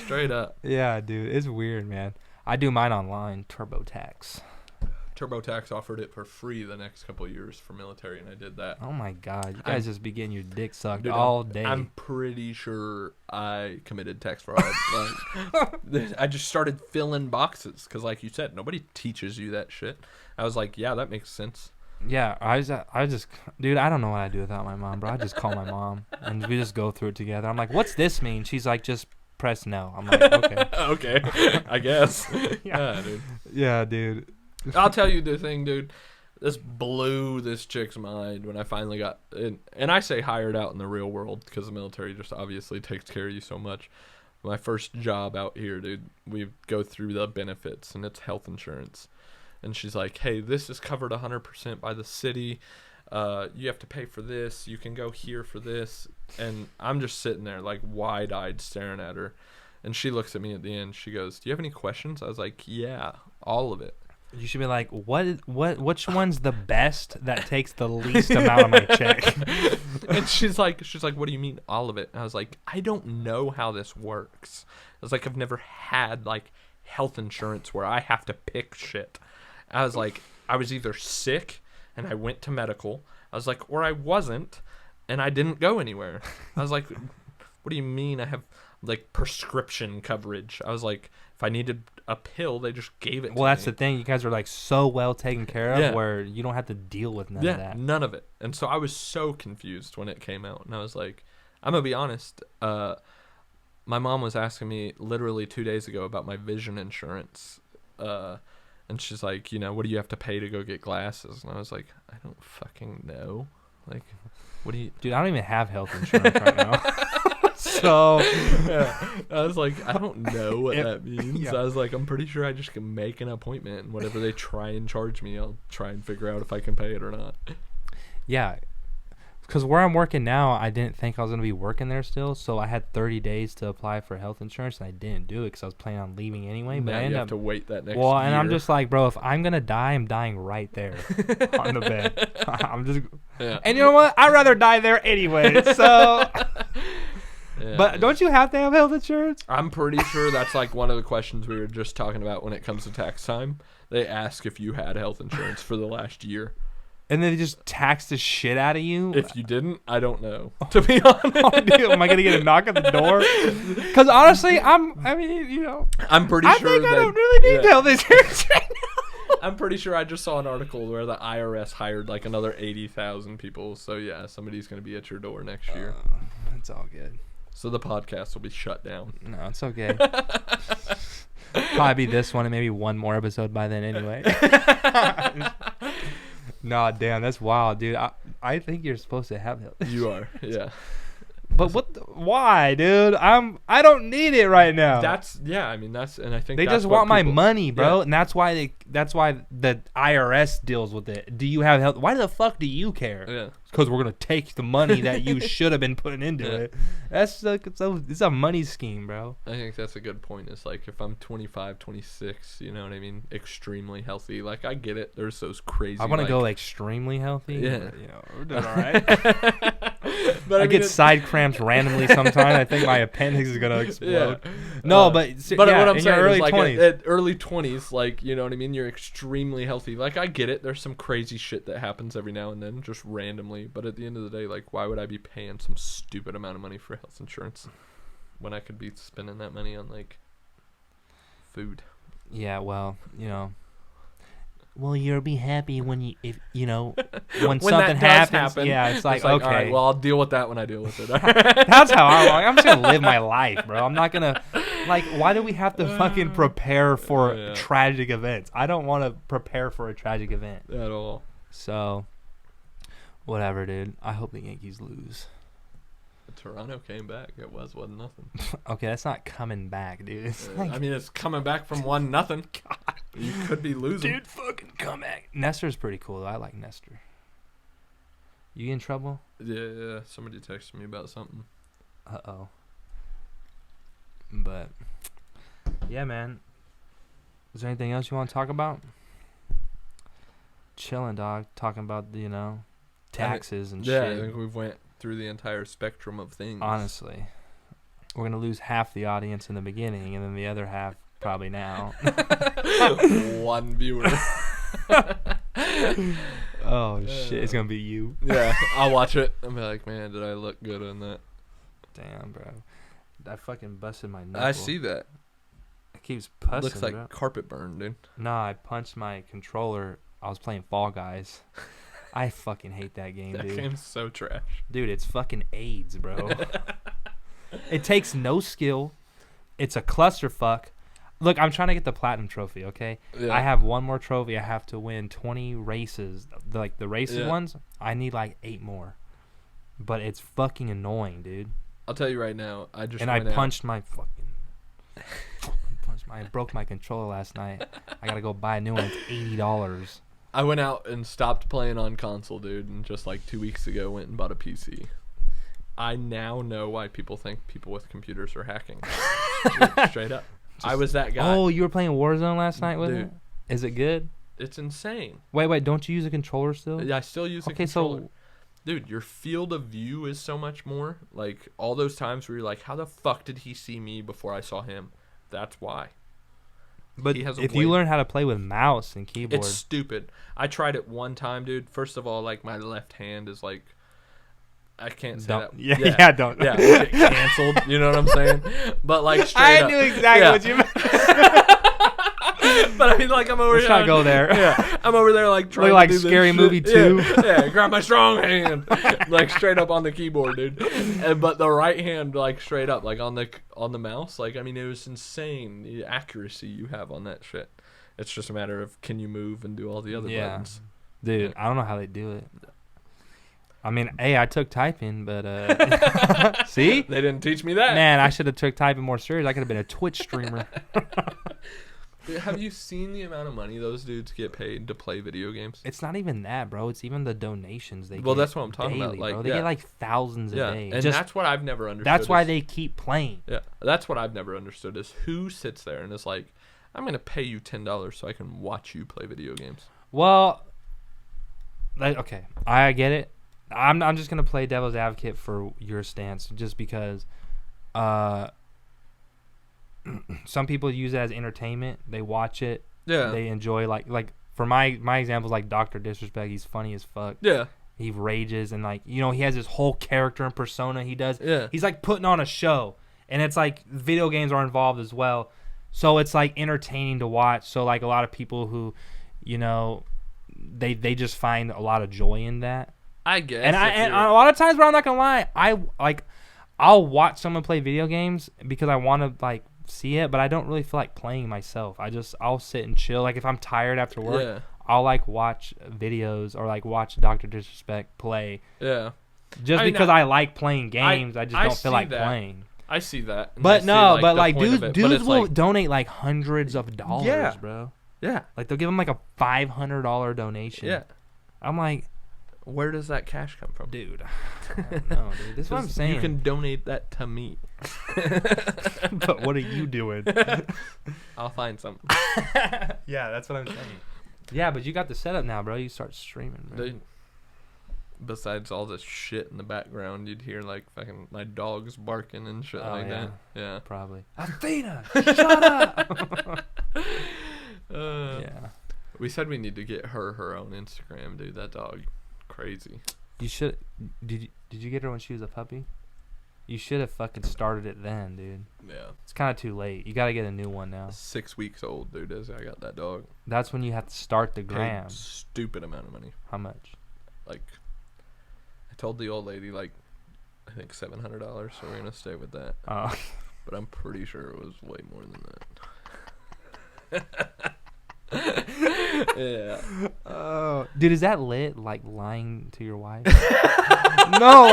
Straight up. Yeah, dude. It's weird, man. I do mine online, TurboTax. TurboTax offered it for free the next couple of years for military, and I did that. Oh my god, you guys just be getting your dick sucked all day. I'm pretty sure I committed tax fraud. I just started filling boxes because, like you said, nobody teaches you that shit. I was like, yeah, that makes sense. Yeah, I just, dude, I don't know what I'd do without my mom, bro. I just call my mom and we just go through it together. I'm like, what's this mean? She's like, just press no. I'm like, okay, okay, I guess. Yeah, dude. Yeah, dude. I'll tell you the thing, dude. This blew this chick's mind when I finally got in. And I say hired out in the real world because the military just obviously takes care of you so much. My first job out here, dude, we go through the benefits, and it's health insurance. And she's like, hey, this is covered 100% by the city. You have to pay for this. You can go here for this. And I'm just sitting there like wide-eyed staring at her. And she looks at me at the end. She goes, do you have any questions? I was like, yeah, all of it. You should be like, which one's the best that takes the least amount of my check? And she's like, what do you mean all of it? And I was like, I don't know how this works. I was like, I've never had like health insurance where I have to pick shit. I was like, I was either sick and I went to medical. I was like, or I wasn't and I didn't go anywhere. I was like, what do you mean I have like prescription coverage? I was like, if I needed a pill, they just gave it to me. Well, that's the thing. You guys are like so well taken care of where you don't have to deal with none of that. None of it. And so I was so confused when it came out. And I was like, I'm going to be honest. My mom was asking me literally 2 days ago about my vision insurance. And she's like, what do you have to pay to go get glasses? And I was like, I don't fucking know. Like, what do you... Dude, I don't even have health insurance right now. So I was like, I don't know what that means. Yeah. I was like, I'm pretty sure I just can make an appointment, and whatever they try and charge me, I'll try and figure out if I can pay it or not. Yeah, because where I'm working now, I didn't think I was going to be working there still, so I had 30 days to apply for health insurance, and I didn't do it because I was planning on leaving anyway. But now I ended you have up to wait that next year. and I'm just like, bro, if I'm going to die, I'm dying right there on the bed. I'm just, and you know what? I'd rather die there anyway, so... Yeah, but don't you have to have health insurance? I'm pretty sure that's like one of the questions we were just talking about when it comes to tax time. They ask if you had health insurance for the last year. And then they just tax the shit out of you? If you didn't, I don't know, to be honest. Dude, am I going to get a knock at the door? Because honestly, I'm pretty sure I don't really need health insurance right now. I'm pretty sure I just saw an article where the IRS hired like another 80,000 people. So yeah, somebody's going to be at your door next year. It's all good. So the podcast will be shut down. No, it's okay. Probably be this one and maybe one more episode by then anyway. Nah, damn, that's wild, dude. I think you're supposed to have health. You are, yeah. But why, dude? I don't need it right now. And I think they just want my money, bro, and that's why the IRS deals with it. Do you have health? Why the fuck do you care? Yeah, because we're gonna take the money that you should have been putting into it. That's like it's a money scheme, bro. I think that's a good point. It's like if I'm 25, 26, you know what I mean, extremely healthy. Like I get it. There's those crazy. I want to go extremely healthy. Yeah, but, we're doing all right. But I get side cramps randomly sometimes. I think my appendix is gonna explode. Yeah. No, but what I'm saying early is like 20s. At early 20s, like you know what I mean. You're extremely healthy. Like I get it. There's some crazy shit that happens every now and then, just randomly. But at the end of the day, like, why would I be paying some stupid amount of money for health insurance when I could be spending that money on like food? Yeah, well, Well, you'll be happy when when something happens. Yeah, it's like, okay. All right, well, I'll deal with that when I deal with it. That's how I'm just going to live my life, bro. I'm not going to, why do we have to fucking prepare for tragic events? I don't want to prepare for a tragic event. At all. So, whatever, dude. I hope the Yankees lose. Toronto came back. It wasn't nothing. Okay, that's not coming back, dude. It's coming back from 1-0. God. You could be losing. Dude, fucking come back. Nestor's pretty cool, though. I like Nestor. You in trouble? Yeah. Somebody texted me about something. Uh-oh. But, yeah, man. Is there anything else you want to talk about? Chilling, dog. Talking about, taxes and shit. Yeah, I think we've went through the entire spectrum of things. Honestly. We're going to lose half the audience in the beginning and then the other half probably now. One viewer. Oh, shit. It's going to be you. Yeah, I'll watch it. I'll be like, man, did I look good on that? Damn, bro. I fucking busted my knuckle. I see that. It keeps pussing, looks like bro. Carpet burn, dude. Nah, I punched my controller. I was playing Fall Guys. I fucking hate that game, dude. That game's so trash. Dude, it's fucking AIDS, bro. It takes no skill. It's a clusterfuck. Look, I'm trying to get the platinum trophy, okay? Yeah. I have one more trophy. I have to win 20 races. Like, the races ones, I need, like, 8 more. But it's fucking annoying, dude. I'll tell you right now. I punched my fucking... I broke my controller last night. I gotta go buy a new one. It's $80. I went out and stopped playing on console, dude, and just like 2 weeks ago went and bought a PC. I now know why people think people with computers are hacking. Dude, straight up. I was that guy. Oh, you were playing Warzone last night with Dude. it? Is it good? It's insane. Wait, don't you use a controller still? Yeah, I still use a controller. Dude, your field of view is so much more. Like, all those times where you're like, how the fuck did he see me before I saw him? That's why. But if you learn how to play with mouse and keyboard... It's stupid. I tried it one time, dude. First of all, like, my left hand is like... I can't say that. Yeah, don't. Yeah, get canceled. You know what I'm saying? But, like, straight up. I knew exactly what you meant. But I mean, like, I'm over Let's here. not go there. Yeah, I'm over there, like, trying like to do Scary this Movie shit. 2. Yeah, grab my strong hand. Like, straight up on the keyboard, dude. But the right hand, like, straight up, like, on the mouse. Like, I mean, it was insane, the accuracy you have on that shit. It's just a matter of, can you move and do all the other buttons? Dude, I don't know how they do it. I mean, hey, I took typing, but see? They didn't teach me that. Man, I should have took typing more serious. I could have been a Twitch streamer. Dude, have you seen the amount of money those dudes get paid to play video games? It's not even that, bro. It's even the donations they get. Well, that's what I'm talking daily, about. Like, bro. They get like thousands a day. And that's what I've never understood. That's why they keep playing. Yeah, that's what I've never understood is who sits there and is like, I'm going to pay you $10 so I can watch you play video games. Well, okay, I get it. I'm just gonna play devil's advocate for your stance, just because some people use it as entertainment. They watch it. Yeah. They enjoy like for my examples, like Dr. Disrespect. He's funny as fuck. Yeah. He rages and he has his whole character and persona he does. Yeah. He's like putting on a show, and it's like video games are involved as well. So it's like entertaining to watch. So like a lot of people who, they just find a lot of joy in that. I guess. And a lot of times, bro, I'm not gonna lie, I'll watch someone play video games because I want to see it, but I don't really feel like playing myself. I'll sit and chill. Like if I'm tired after work, I'll watch videos or watch Dr. Disrespect play. Yeah. Just because I like playing games, I just don't feel like playing. I see that. But no, dudes will donate hundreds of dollars, bro. Yeah. Like they'll give them a $500 donation. Yeah. I'm like, where does that cash come from? Dude. I don't know, dude. This is what I'm saying. You can donate that to me. But what are you doing? I'll find something. Yeah, that's what I'm saying. Yeah, but you got the setup now, bro. You start streaming, bro. Dude, besides all this shit in the background, you'd hear fucking my dogs barking and shit that. Yeah. Probably. Athena, shut up. Yeah. We said we need to get her own Instagram, dude. That dog, crazy. You should. Did you get her when she was a puppy? You should have fucking started it then, dude. Yeah. It's kind of too late. You got to get a new one now. 6 weeks old, dude. As I got that dog. That's when you have to start the gram. Stupid amount of money. How much? I told the old lady I think $700, so we're gonna stay with that. Oh. But I'm pretty sure it was way more than that. Yeah. Oh, dude, is that lit? Lying to your wife? No,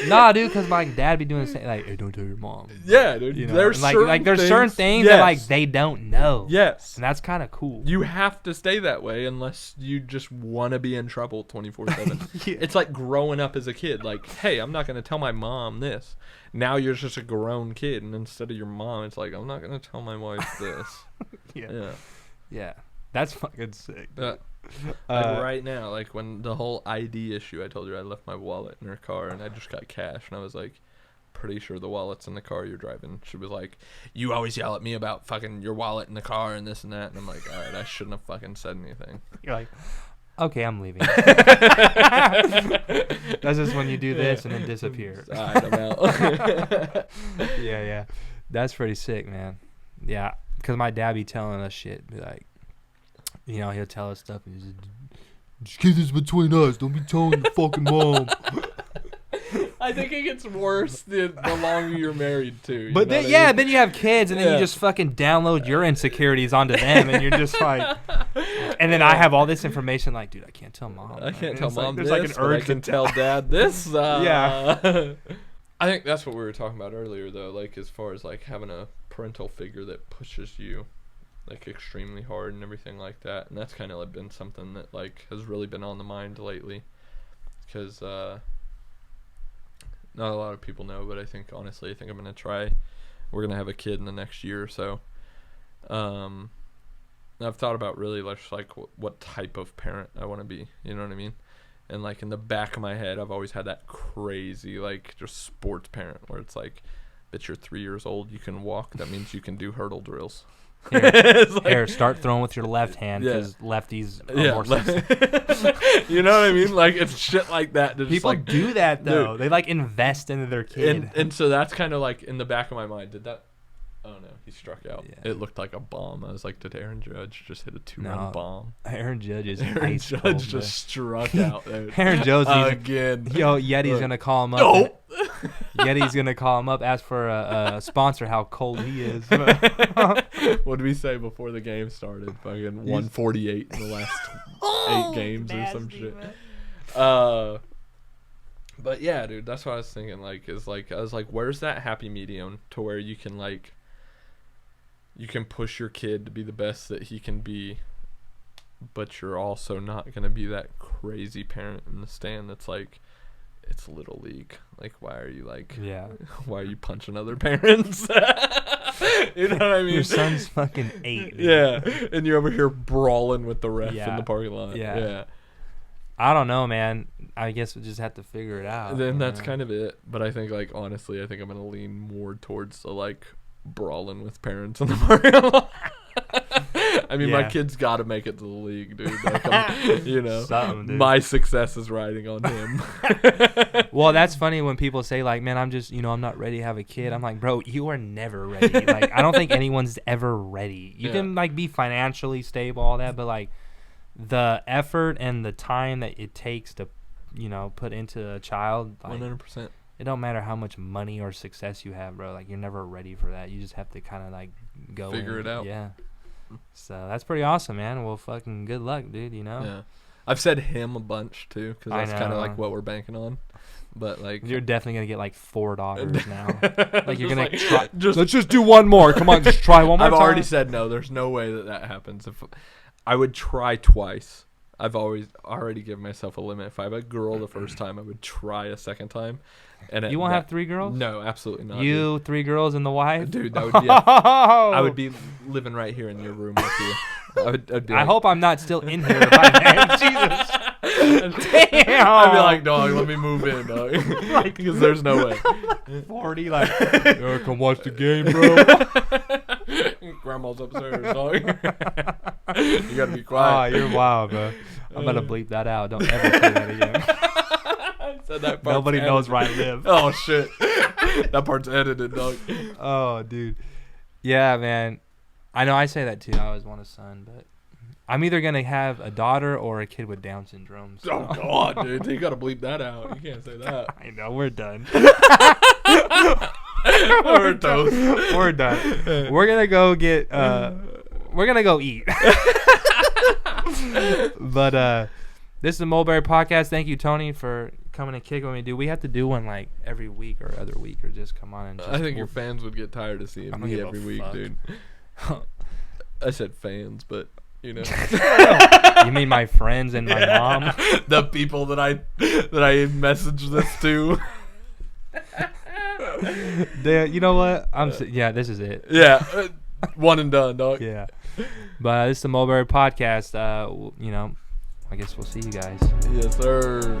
nah, dude, because dad be doing the same. Hey, don't tell your mom. Yeah, dude. There's certain things that they don't know. Yes. And that's kind of cool. You have to stay that way unless you just want to be in trouble 24/7. Yeah. It's like growing up as a kid. Hey, I'm not gonna tell my mom this. Now you're just a grown kid, and instead of your mom, it's I'm not gonna tell my wife this. Yeah. That's fucking sick. Right now, when the whole ID issue, I told her I left my wallet in her car, and I just got cash, and I was pretty sure the wallet's in the car you're driving. She was like, you always yell at me about fucking your wallet in the car and this and that, and I'm like, all right, I shouldn't have fucking said anything. You're like, okay, I'm leaving. That's just when you do this and then disappear. All right, I'm out. Yeah. That's pretty sick, man. Yeah, because my dad be telling us shit. Be like, he'll tell us stuff. And just keep this between us. Don't be telling your fucking mom. I think it gets worse the longer you're married too. But then, then you have kids, and then you just fucking download your insecurities onto them, and you're just like, and then I have all this information, like, dude, I can't tell mom. I can't tell mom there's this, like an urge but I can tell dad this. Yeah. I think that's what we were talking about earlier, though. Like, as far as like having a parental figure that pushes you, like, extremely hard and everything like that, and that's kind of like been something that like has really been on the mind lately, because not a lot of people know, but I think honestly, I think I'm gonna try. We're gonna have a kid in the next year or so. I've thought about really like what type of parent I want to be. You know what I mean? And like in the back of my head, I've always had that crazy like just sports parent where it's like, that you're 3 years old, you can walk. That means you can do hurdle drills. Here, start throwing with your left hand because lefties are more You know what I mean? Like, it's shit like that. People like, do that, though. Dude. They, like, invest into their kid. And so that's kind of, like, in the back of my mind. Did that... Oh, no. He struck out. Yeah. It looked like a bomb. I was like, did Aaron Judge just hit a 2-run bomb? Aaron Judge is Aaron Judge just struck out, dude. Aaron Judge again. Yo, Yeti's going to call him up. No! Yeti's going to call him up, ask for a sponsor, how cold he is. What did we say before the game started? Fucking 148 in the last 8 games or some shit. But yeah, dude, that's what I was thinking. Like, I was like, where's that happy medium to where you can like, you can push your kid to be the best that he can be, but you're also not gonna be that crazy parent in the stand that's like, it's little league. Like, why are you like? Yeah. Why are you punching other parents? You know what I mean? Your son's fucking 8. Dude. Yeah, and you're over here brawling with the ref in the parking lot. Yeah. I don't know, man. I guess we'll just have to figure it out. Then that's kind of it. But I think, like, honestly, I think I'm gonna lean more towards the like brawling with parents in the parking lot. I mean, my kid's got to make it to the league, dude. Like, you know, dude. My success is riding on him. Well, that's funny when people say, like, man, I'm just, I'm not ready to have a kid. I'm like, bro, you are never ready. Like, I don't think anyone's ever ready. You can, like, be financially stable, all that, but, like, the effort and the time that it takes to, put into a child, like, 100%. It don't matter how much money or success you have, bro. Like, you're never ready for that. You just have to kind of, like, go figure it out. Yeah. So that's pretty awesome, man. Well, fucking good luck, dude. Yeah. I've said him a bunch too, because that's kind of like what we're banking on. But like, you're definitely gonna get like 4 daughters now. Like, you're gonna try. Let's just do one more. Come on, just try one more. I've already said no. There's no way that happens. If I would try twice. I've already given myself a limit. If I have a girl the first time, I would try a second time. And you won't have 3 girls? No, absolutely not. You, dude. 3 girls and the wife? Dude, that would be I would be living right here in your room with you. I'd be I hope I'm not still in here by then. Jesus. Damn. I'd be like, dog, let me move in, dog. Because there's no way. 40, like, come watch the game, bro. Grandma's upstairs, dog. You gotta be quiet. Oh, you're wild, bro. I'm gonna bleep that out. Don't ever say that again. That nobody knows where I live. Oh shit, that part's edited, dog. Oh, dude. Yeah, man. I know I say that too. I always want a son, but I'm either gonna have a daughter or a kid with Down syndrome. So. Oh god, dude, you gotta bleep that out. You can't say that. I know, we're done. We're toast. We're done. We're gonna go get. We're gonna go eat. But this is the Mulberry Podcast. Thank you, Tony, for coming and kicking with me, dude. We have to do one like every week or other week, or just come on and just. I think your fans would get tired of seeing me every week, dude. I said fans, but you know. You mean my friends and my mom? The people that I messaged this to. You know what? This is it. Yeah, one and done, dog. Yeah, but this is the Mulberry Podcast. I guess we'll see you guys. Yes, sir.